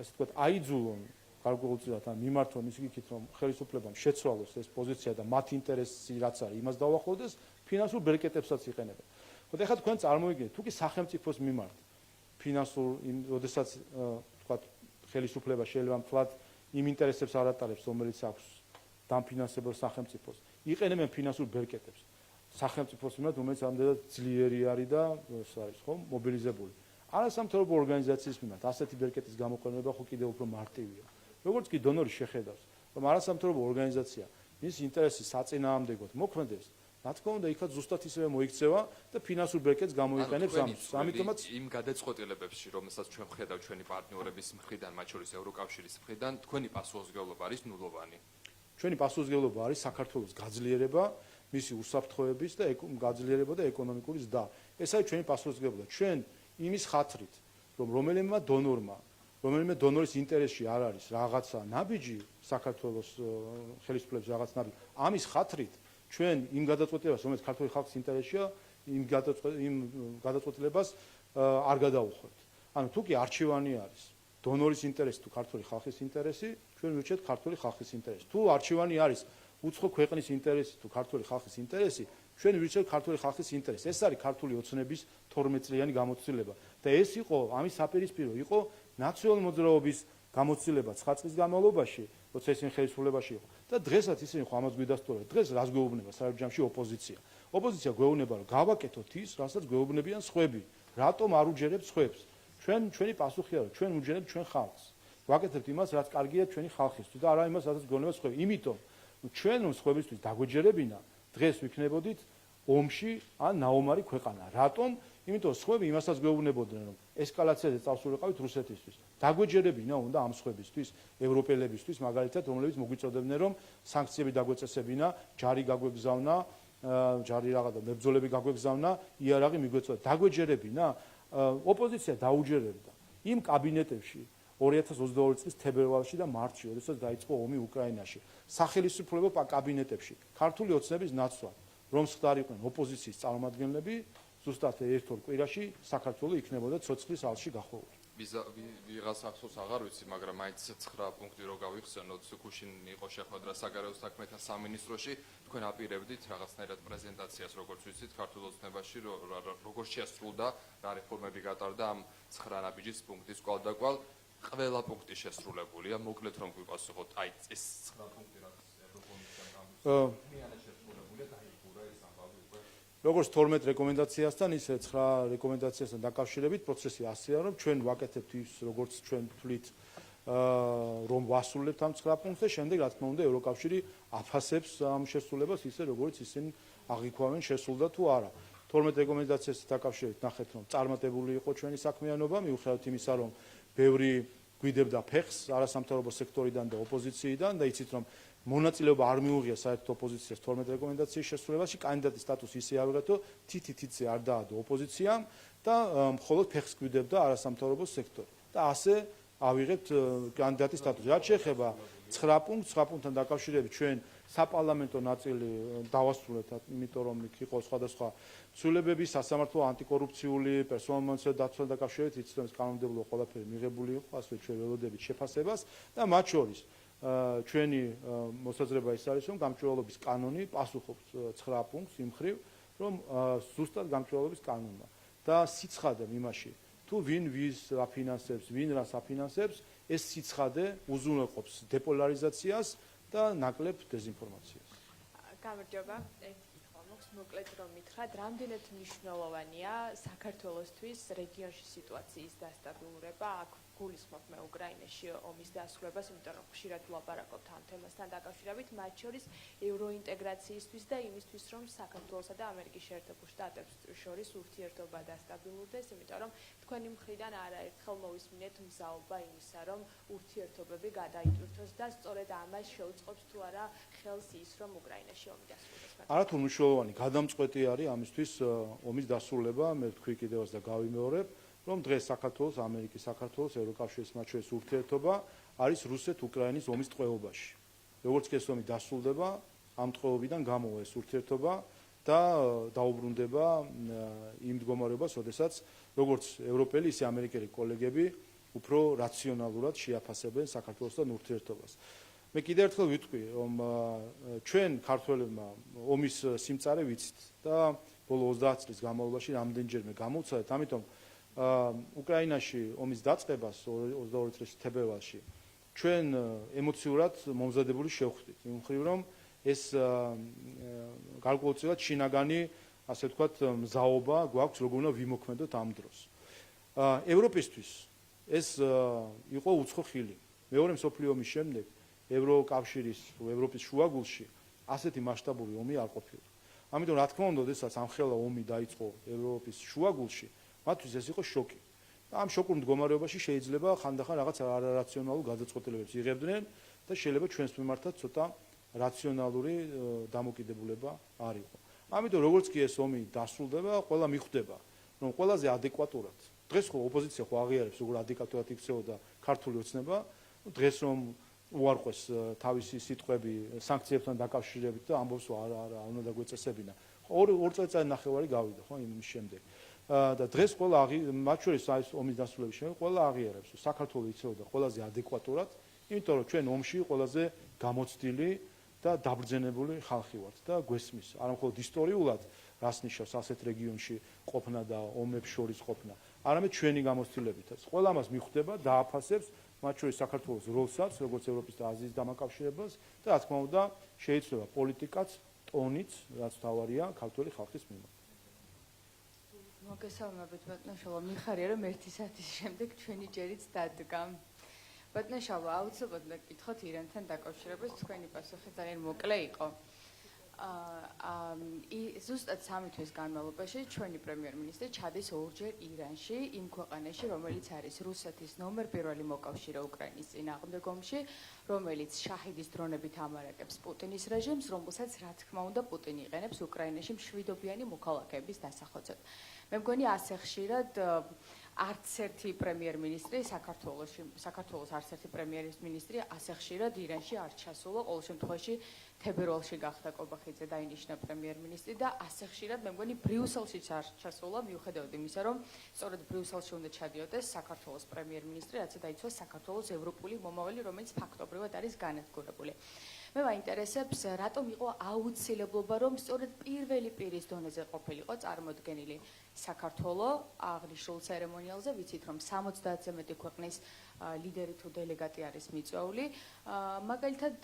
ესე ვთქვათ, აიძულონ გარკვეულწილად ან მიმართონ ის იქით რომ ხელისუფლებამ შეცვალოს ეს პოზიცია და მათ ინტერესი რაც არის იმას დაუახლოვდეს, ფინანსურ ბერკეტებსაც იყენებენ. ხო, ეხლა თქვენ წარმოვიდგინეთ, თუ კი სახელმწიფოს მიმართ ფინანსურ როდესაც ვთქვათ ხელისუფლება შეიძლება მთლად იმ ინტერესებს არ ატარებს, რომელიც აქვს დამფინანსებელ სახელმწიფოს, იყენებენ ფინანსურ ბერკეტებს სახელმწიფოს მიმართ, რომელიც ამდენად ძლიერი არის და ეს არის ხო, მობილიზებული. არასამთავრობო ორგანიზაციის მიმართ ასეთი ბერკეტის გამოყენება ხო კიდევ უფრო მარტივია. როგორც კი დონორი შეხედავს, რომ არასამთავრობო ორგანიზაცია მის ინტერესის საწინააღმდეგოდ მოქმედებს, რა თქმა უნდა, იქაც ზუსტად ისევე მოიქცევა და ფინანსურ ბერკეტს გამოიყენებს ამის. ამიტომაც იმ გადაწყვეტილებებში, რომელსაც ჩვენ ვხედავთ ჩვენი პარტნიორების მხრიდან, მათ შორის ევროკავშირის მხრიდან, თქვენი პასუხისმგებლობა არის ნულოვანი. ჩვენი პასუხისმგებლობა არის საქართველოს გაძლიერება, მისი უსაფრთხოების და გაძლიერება და ეკონომიკური ზრდა. ეს არის ჩვენი პასუხისმგებლობა. ჩვენ იმის ხათრით, რომ რომელიმე დონორის ინტერესში არ არის რაღაცა ნაბიჯი საქართველოს ხელისუფლების რაღაც ნაბიჯი, ამის ხათრით ჩვენ იმ გადაწყვეტილებას, რომელიც ქართული ხალხის ინტერესშია, იმ გადაწყვეტილებას არ გადაუხვევთ. ანუ თუ კი არჩევანი არის დონორის ინტერესი თუ ქართული ხალხის ინტერესი, ჩვენ ვირჩევთ ქართული ხალხის ინტერესი. თუ არჩევანი არის უცხო ქვეყნის ინტერესი თუ ქართული ხალხის ინტერესი, ჩვენ ვირჩევთ ქართული ხალხის ინტერესი. ეს არის ქართული ოცნების 12 წლიანი გამოცდილება და ეს იყო ამის საპირისპირო იყო ნაციონალური მოძრაობის გამოცდილება 9 წლის განმავლობაში, როცა ისინი ხელისუფლებაში იყო. და დღესაც ისინი ხო ამას გვიდასტურებენ. დღეს რას გვეუბნება საერთო ჯამში ოპოზიცია? ოპოზიცია გვეუბნება, რომ გავაკეთოთ ის, რასაც გვეუბნებიან სხვები. რატომ არ უჯერებთ სხვებს? ჩვენი პასუხია რომ ჩვენ უჯერებთ ჩვენ ხალხს. ვაკეთებთ იმას, რაც კარგია ჩვენი ხალხისთვის და არა იმას, რაც გონება სხვები. იმიტომ ჩვენ სხვებისთვის დაგვეჯერებინა, დღეს ვიქნებოდით ომში ან ნაომარი ქვეყანა. რატომ? იმიტომ სხვები იმასაც გვეუბნებოდნენ, რომ ესკალაციაზე წავსულიყავით რუსეთისთვის. დაგვეჯერებინა უნდა ამ სხვებისთვის, ევროპელებისთვის, მაგალითად, რომლებიც მოგვიწოდებდნენ, რომ სანქციები დაგვეწესებინა, ჯარი გაგვეგზავნა, ჯარი რაღაც და მებრძოლები გაგვეგზავნა, იარაღი მიგვეწოდა. დაგვეჯერებინა, ოპოზიცია დაუჯერებდა იმ კაბინეტებში 2022 წლის თებერვალში და მარტში, როდესაც დაიწყო ომი უკრაინაში. სახელმწიფო კაბინეტებში ქართული ოცნების ნაცვლად, რომ ხდარიყვნენ ოპოზიციის წარმომადგენლები, ზუსტად ერთ-ორ კვირაში საქართველოს იქნებოდა ცოცხლის ალში გახვეული. ვიღას ახსოვს აღარ ვიცი, მაგრამ მაინც 9 პუნქტი რო გავიხსენოთ, გუშინ იყო შეხვედრა საგარეო საქმეთა სამინისტროში, თქვენ აპირებდით რაღაცნაირად პრეზენტაციას, როგორც ვიცით, ქართულ ოცნებაში, როგორ შეასრულდა, რა რეფორმები გატარდა ამ 9 ნაბიჯის პუნქტის კვალდაკვალ. ყველა პუნქტი შესრულებულია, მოკლედ რომ გვიპასუხოთ, აი ეს 9 პუნქტი რაც ევროკომისიამ გამოსცემია, შესრულებულია და აიღურა ეს ამბავი უკვე. როგორც 12 რეკომენდაციასთან, ისე 9 რეკომენდაციასთან დაკავშირებით პროცესი ასეა, რომ ჩვენ ვაკეთებთ ის, როგორც ჩვენ თვლით, რომ ვასრულებთ ამ 9 პუნქტს და შემდეგ, რა თქმა უნდა, ევროკავშირი აფასებს ამ შესრულებას ისე, როგორც ისინი აღიქვამენ შესრულდა თუ არა. 12 რეკომენდაციასთან დაკავშირებით ნახეთ, რომ წარმატებული იყო ჩვენი საქმიანობა, მიუხედავად იმისა, რომ ბევრი გვიდებდა ფეხს არასამთავრობო სექტორიდან და ოპოზიციიდან და იცით რომ მონაწილეობა არ მიუღია საერთოდ ოპოზიციას 12 რეკომენდაციის შესრულებაში, კანდიდატის სტატუსი ისე ავიღეთო, თითი არ დაადო ოპოზიციამ და მხოლოდ ფეხს გვიდებდა არასამთავრობო სექტორი. და ასე ავიღებთ კანდიდატის სტატუსი. რაც შეეხება 9 პუნქტთან დაკავშირებით ჩვენ საპარლამენტო ნაწილი დავასრულეთ, იმიტომ რომ იქ იყო სხვადასხვა ცვლილებები, სასამართლო ანტიკორუფციული, პერსონალურ დაცვასთან დაკავშირებით, იცით რომ კანონმდებლობა ყველაფერი მიღებული იყო, ასე ჩვენ ველოდებით შეფასებას და მათ შორის ჩვენი მოსაზრება ის არის, რომ გამჭვირვალობის კანონი პასუხობს 9 პუნქტს იმ მხრივ, რომ ზუსტად გამჭვირვალობის კანონმა და სიცხადე იმაში, თუ ვინ ვის აფინანსებს, ვინ რას აფინანსებს, ეს სიცხადე უზრუნველყოფს დეპოლარიზაციას და ნაკლებ დეზინფორმაციას. გამარჯობა. მოხს მოკლედ რომ მითხრათ, რამდენად მნიშვნელოვანია საქართველოსთვის რეგიონში სიტუაციის დასტაბილურება, აქ გულისხმობ მე უკრაინაში ომის დასრულებას, იმიტომ რომ ხშირად ვლაპარაკობთ ამ თემასთან დაკავშირებით, მათ შორის ევროინტეგრაციისთვის და იმისთვის, რომ საქართველოსა და ამერიკის შეერთებულ შტატებს შორის ურთიერთობა დასტაბილურდეს, იმიტომ რომ თქვენი მხრიდან არაერთხელ მოვისმინეთ მზაობა იმისა, რომ ურთიერთობები გადაიტვირთოს და სწორედ ამას შეუწყობს თუ არა ხელს ის, რომ უკრაინაში ომი დასრულდეს. არათუ მნიშვნელოვანი გადამწყვეტი არის ამისთვის ომის დასრულება, მე ვთქვი კიდევაც და გავიმეორებ, რომ დღეს საქართველოს, ამერიკის საქართველოს, ევროკავშირის მათ შორის ურთიერთობა არის რუსეთ-უკრაინის ომის ტყვეობაში. როგორც კი ეს ომი დასრულდება, ამ ტყვეობიდან გამოვა ეს ურთიერთობა და დაუბრუნდება იმ მდგომარეობას, როდესაც როგორც ევროპელი, ისე ამერიკელი კოლეგები უფრო რაციონალურად შეაფასებენ საქართველოსთან ურთიერთობას. მე კიდევ ერთხელ ვიტყვი, რომ ჩვენ ქართველებმა ომის სიმწარე ვიცით და ბოლო 30 წლის განმავლობაში რამდენჯერმე გამოვცადეთ, ამიტომ უკრაინაში ომის დაწყებას 22 წლის თებერვალში ჩვენ ემოციურად მომზადებული შევხვდით. იმ მხრივ რომ ეს გარკვეულწილად შინაგანი, ასე ვთქვათ, მზაობა გვაქვს, როგორ უნდა ვიმოქმედოთ ამ დროს. ევროპისთვის ეს იყო უცხო ხილი. მეორე მსოფლიო ომის შემდეგ ევროკავშირის, ევროპის შუაგულში ასეთი მასშტაბური ომი არ ყოფილა. ამიტომ რა თქმა უნდა, როდესაც ამხელა ომი დაიწყო ევროპის შუაგულში, მათთვის ეს იყო შოკი. ამ შოკურ მდგომარეობაში შეიძლება ხანდახან რაღაც არარაციონალურ გადაწყვეტილებებს იღებდნენ და შეიძლება ჩვენს მიმართაც ცოტა რაციონალური დამოკიდებულება არ იყო. ამიტომ როგორც კი ეს ომი დასრულდება, ყველა მიხვდება, რომ ყველაზე ადეკვატურად, დღეს ხო ოპოზიცია ხო აღიარებს, როგორ ადეკვატურად იქცეოდა ქართული ოცნება, დღეს რომ უარყვეს თავისი სიტყვები სანქციებთან დაკავშირებით და ამბობს არა, უნდა დაგვეწესებინა. ორ წელიწად ნახევარი გავიდა ხო იმის შემდეგ. და დღეს ყველა მათ შორის այս ომის დასრულების შემდეგ ყველა აღიარებს, რომ საქართველოს იცეოდა ყველაზე ადეკვატურად, იმიტომ რომ ჩვენ ომში ყველაზე გამოცდილი და დაბრძენებული ხალხი ვართ და გვესმის, არა მხოლოდ ისტორიულად, რას ნიშნავს ასეთ რეგიონში ყოფნა და ომებს შორის ყოფნა, არამედ ჩვენი გამოცდილებითაც. ყველა ამას მიხვდება, დააფასებს, მათ შორის საქართველოს როლსაც, როგორც ევროპის და აზიის დამაკავშირებას და რა თქმა უნდა, შეიძლება პოლიტიკაც, ტონიც, რაც თავარია ქართული ხალხის მიმართ. მოგესალმებით ბატონო შალვა, მიხარია რომ 1 საათის შემდეგ ჩვენი ჯერიც დადგა. ბატონო შალვა, აუცილებლად მეკითხოთ ირანთან დაკავშირებით, თქვენი პასუხი ძალიან მოკლე იყო. ზუსტად 3 თვის განმავლობაში ჩვენი პრემიერ-მინისტრი ჩადის ორჯერ ირანში, იმ ქვეყანაში, რომელიც არის რუსეთის ნომერ 1 მოკავშირე უკრაინის წინააღმდეგ ომში, რომელიც შაჰიდის დრონებით ამარაგებს პუტინის რეჟიმს, რომელსაც რა თქმა უნდა პუტინი იყენებს უკრაინაში მშვიდობიანი მოქალაქეების დასახოცად. მე მგონი ასე ხშირად არც ერთი პრემიერ-მინისტრი საქართველოს არც ერთი პრემიერ-მინისტრი ასე ხშირად ირანში არ ჩასულა, ყოველ შემთხვევაში თებერვალში გახდა კობახიძე დაინიშნა პრემიერ-მინისტრი და ასე ხშირად მე მგონი ბრიუსელშიც არ ჩასულა, მიუხედავად იმისა, რომ სწორედ ბრიუსელში უნდა ჩადიოდეს საქართველოს პრემიერ-მინისტრი, რადგან დაიცვა საქართველოს ევროპული მომავალი, რომელიც ფაქტობრივად არის განადგურებული. მე მაინტერესებს, რატომ იყო აუცილებლობა, რომ სწორედ პირველი პირის დონეზე ყოფილიყო წარმოდგენილი საქართველოს აღნიშნულ ცერემონიალზე, ვიცით რომ 70-ზე მეტი ქვეყნის ლიდერი თუ დელეგატი არის მიწვეული. მაგალითად,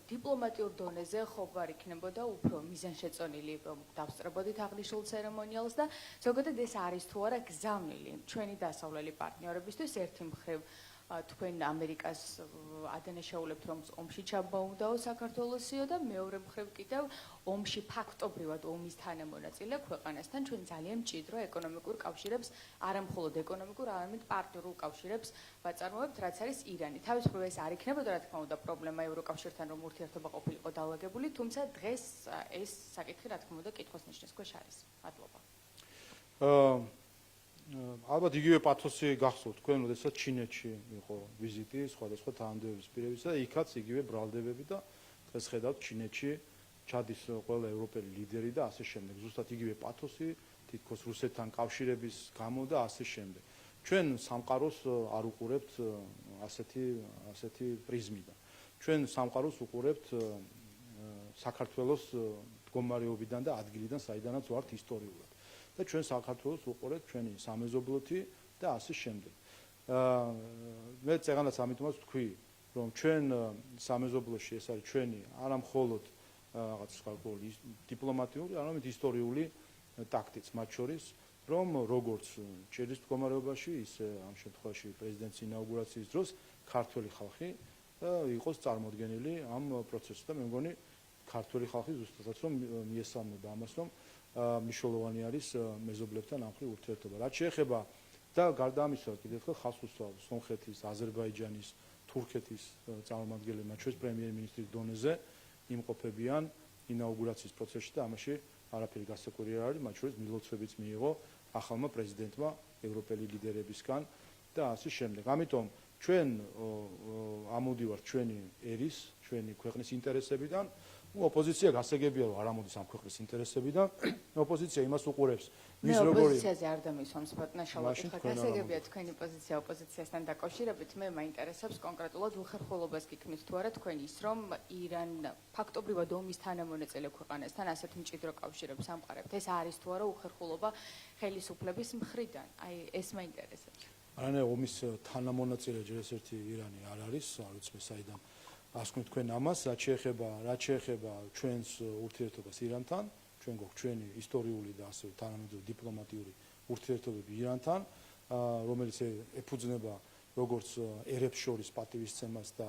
დიპლომატიურ დონეზე ხო არ იქნებოდა უფრო მიზანშეწონილი დავსწრებოდით აღნიშნულ ცერემონიალს და ზოგადად ეს არის თუ არა გზავნილი ჩვენი დასავლელი პარტნიორებისთვის ერთი მხრივ თქვენ ამერიკას ადანაშაულებთ რომ ომში ჩაბმაუნდაო საქართველოსიო და მეორე მხრივ კიდევ ომში ფაქტობრივად ომის თანამონაწილე ქვეყანასთან ჩვენ ძალიან მჭიდრო ეკონომიკურ კავშირებს არა მხოლოდ ეკონომიკურ, არამედ პარტნიორულ კავშირებს ვაწარმოებთ, რაც არის ირანი. თავის მხრივ ეს არ იქნებოდა რა თქმა უნდა პრობლემა ევროკავშირთან რომ ურთიერთობა ყოფილიყო დალაგებული, თუმცა დღეს ეს საკითხი რა თქმა უნდა კითხვის ნიშნის ქვეშ არის. მადლობა. ალბათ იგივე პათოსი გახსოვთ თქვენ, როდესაც ჩინეთში იყო ვიზიტი სხვადასხვა თანამდებობის პირებისა და იქაც იგივე ბრალდებები და დღეს ხედავთ ჩინეთში ჩადის ყველა ევროპელი ლიდერი და ასე შემდეგ. ზუსტად იგივე პათოსი თითქოს რუსეთთან კავშირების გამო და ასე შემდეგ. ჩვენ სამყაროს არ უყურებთ ასეთი პრიზმიდან. ჩვენ სამყაროს უყურებთ საქართველოს მდგომარეობიდან და ადგილიდან, საიდანაც ვართ ისტორიულად. და ჩვენ საქართველოს უყურებთ ჩვენი სამეზობლოთი და ასე შემდეგ. მე წეგანაც ამიტომაც ვთქვი, რომ ჩვენ სამეზობლოში ეს არის ჩვენი არა მხოლოდ რაღაც საკუთარი დიპლომატიური, არამედ ისტორიული ტაქტიც მათ შორის, რომ როგორც ჭირის მდგომარეობაში, ისე ამ შემთხვევაში პრეზიდენტის ინაუგურაციის დროს ქართველი ხალხი იყოს წარმოდგენილი ამ პროცესში და მე მგონი ქართველი ხალხი ზუსტადაც რომ მიესალმება ამას, რომ მნიშვნელოვანი არის მეზობლებთან ამხრივ ურთიერთობა. რაც შეეხება და გარდა ამისა, კიდევ ერთხელ ხაზს უსვამს სომხეთის, აზერბაიჯანის, თურქეთის წარმომადგენლები, მათ შორის პრემიერ-მინისტრის დონეზე იმყოფებიან ინაუგურაციის პროცესში და ამაში არაფერი გასაკვირი არ არის, მათ შორის მილოცვებიც მიიღო ახალმა პრეზიდენტმა ევროპელი ლიდერებისგან და ასე შემდეგ. ამიტომ ჩვენ ამოდივართ ჩვენი ერის, ჩვენი ქვეყნის ინტერესებიდან. ოპოზიცია გასაგებია რომ არ ამოდის ამ ქვეყნის ინტერესებიდან. ოპოზიცია იმას უყურებს, მის როგორი ოპოზიციაზე არ დამისვამს ბატონო შალვა, გასაგებია თქვენი პოზიცია ოპოზიციასთან დაკავშირებით. მე მაინტერესებს კონკრეტულად უხერხულობას გიქმნით თუ არა თქვენ ის რომ ირან ფაქტობრივად ომის თანამონაწილე ქვეყანასთან ასეთ მჭიდრო კავშირებს ამყარებთ. ეს არის თუ არა უხერხულობა ხელისუფლების მხრიდან? აი ეს მაინტერესებს. არა, ომის თანამონაწილე ჯერ ერთი ირანი არ არის, არ ვიცი მე საიდან ასკვნით თქვენ ამას, რაც შეეხება ჩვენს ურთიერთობას ირანთან, ჩვენ გვაქვს ჩვენი ისტორიული და ასევე თანამედროვე დიპლომატიური ურთიერთობები ირანთან, რომელიც ეფუძნება როგორც ერებს შორის პატივისცემას და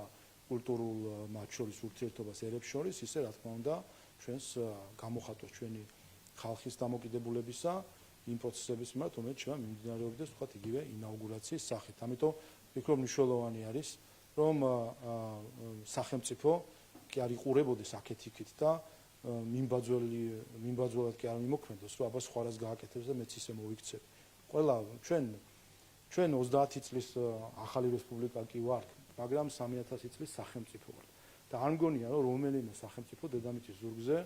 კულტურულ მათ შორის ურთიერთობას ერებს შორის, ისე რა თქმა უნდა ჩვენს გამოხატვას ჩვენი ხალხის დამოკიდებულებისა იმ პროცესების მიმართ, რომელიც შეიძლება მიმდინარეობდეს თქვათ იგივე ინაუგურაციის სახით. ამიტომ ვფიქრობ მნიშვნელოვანი არის რომ სახელმწიფო კი არ იყურებოდეს აქეთ-იქით და მიმბაძველად კი არ მიმოქმედოს, რომ აბა სხვა რას გააკეთებს და მეც ისე მოვიქცევ. ყველა ჩვენ 30 წლის ახალი რესპუბლიკა კი ვართ, მაგრამ 3000 წლის სახელმწიფო ვართ. და არ მგონია რომ რომელიმე სახელმწიფო დედამიწის ზურგზე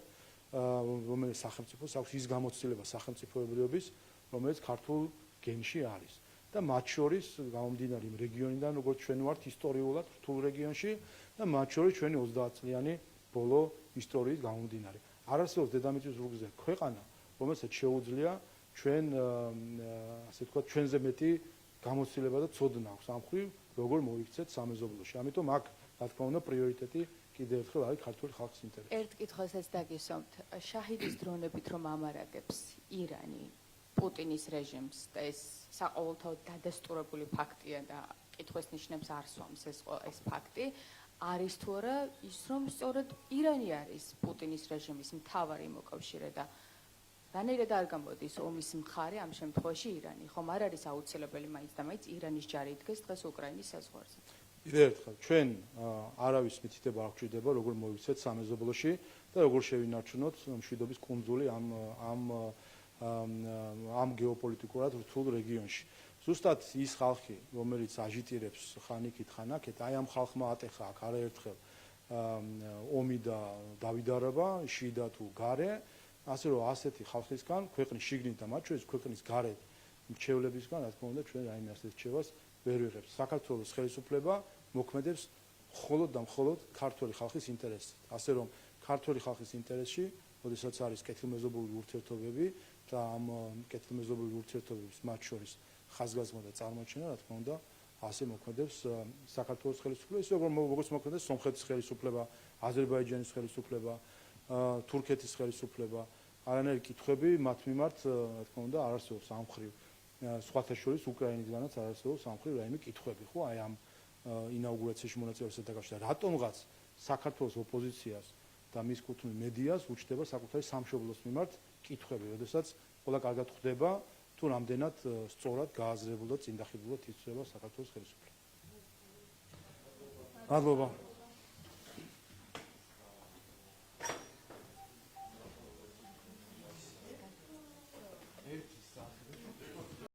რომელიც სახელმწიფოს აქვს ის გამოცდილება სახელმწიფოებრიობის, რომელიც ქართულ გენში არის. და მათ შორის გამომდინარე იმ რეგიონიდან, როგორც ჩვენ ვართ ისტორიულად რთულ რეგიონში და მათ შორის ჩვენი 30 წლიანი ბოლო ისტორიის გამომდინარე. არ არსებობს დედამიწის ზურგზე ქვეყანა, რომელსაც შეუძლია ჩვენ ასე ვთქვათ, ჩვენზე მეტი გამოცდილება და ცოდნა აქვს ამ ხრივ, როგორ მოიქცეთ სამეზობლოში. ამიტომ აქ რა თქმა უნდა პრიორიტეტი კიდევ ერთხელ არის ქართული ხალხის ინტერესი. ერთ კითხვასაც დაგისვამთ, შაჰიდის დრონებით რომ ამარაგებს ირანი პუტინის რეჟიმს და ეს საყოველთაოდ დადასტურებული ფაქტია და კითხვის ნიშნებს არ სვამს ეს ფაქტი, არის თუ არა ის, რომ სწორედ ირანი არის პუტინის რეჟიმის მთავარი მოკავშირე და რანაირად არ გამოდის ომის მხარე ამ შემთხვევაში ირანი, ხომ არ არის აუცილებელი მაინც და მაინც ირანის ჯარი იდგეს დღეს უკრაინის საზღვარზე. კიდევ ერთხელ, ჩვენ არავის მითითება არ გვჭირდება, როგორ მოიქცეთ სამეზობლოში და როგორ შევინარჩუნოთ მშვიდობის კუნძული ამ გეოპოლიტიკურად რთულ რეგიონში. ზუსტად ის ხალხი, რომელიც აჟიტირებს ხანიკით ხანაკეთ, აი ამ ხალხმა ატეხა აქ არაერთხელ ომი და დავიდარება, შიდა თუ გარე, ასე რომ ასეთი ხალხისგან, ქვეყნის შიგნით და მათ შორის ქვეყნის გარეთ მრჩევლებისგან, რა თქმა უნდა, ჩვენ რაიმე ასეთ რჩევას ვერ ვიღებთ. საქართველოს ხელისუფლება მოქმედებს მხოლოდ და მხოლოდ ქართული ხალხის ინტერესით. ასე რომ ქართული ხალხის ინტერესში, როდესაც არის კეთილმეზობლური ურთიერთობები და ამ კეთილმეზობლური ურთიერთობების მათ შორის ხაზგასმა და წარმოჩენა, რა თქმა უნდა, ასე მოქმედებს საქართველოს ხელისუფლება, ისე როგორც მოქმედებს სომხეთის ხელისუფლება, აზერბაიჯანის ხელისუფლება, თურქეთის ხელისუფლება. არანაირი კითხვები მათ მიმართ, რა თქმა უნდა, არ არსებობს ამ მხრივ. სხვათა შორის უკრაინისგანაც არ არსებობს ამ მხრივ რაიმე კითხვები, ხო? აი ამ ინაუგურაციაში მონაწილეობასთან დაკავშირებით. რატომღაც საქართველოს ოპოზიციას და მის კუთვნილ მედიას უჩნდება საკუთარი სამშობლოს მიმართ კითხვები, როდესაც ყველა კარგად ხვდება თუ რამდენად სწორად გააზრებულ და წინ დახილულად იწვება საქართველოს ხელისუფლება. მადლობა.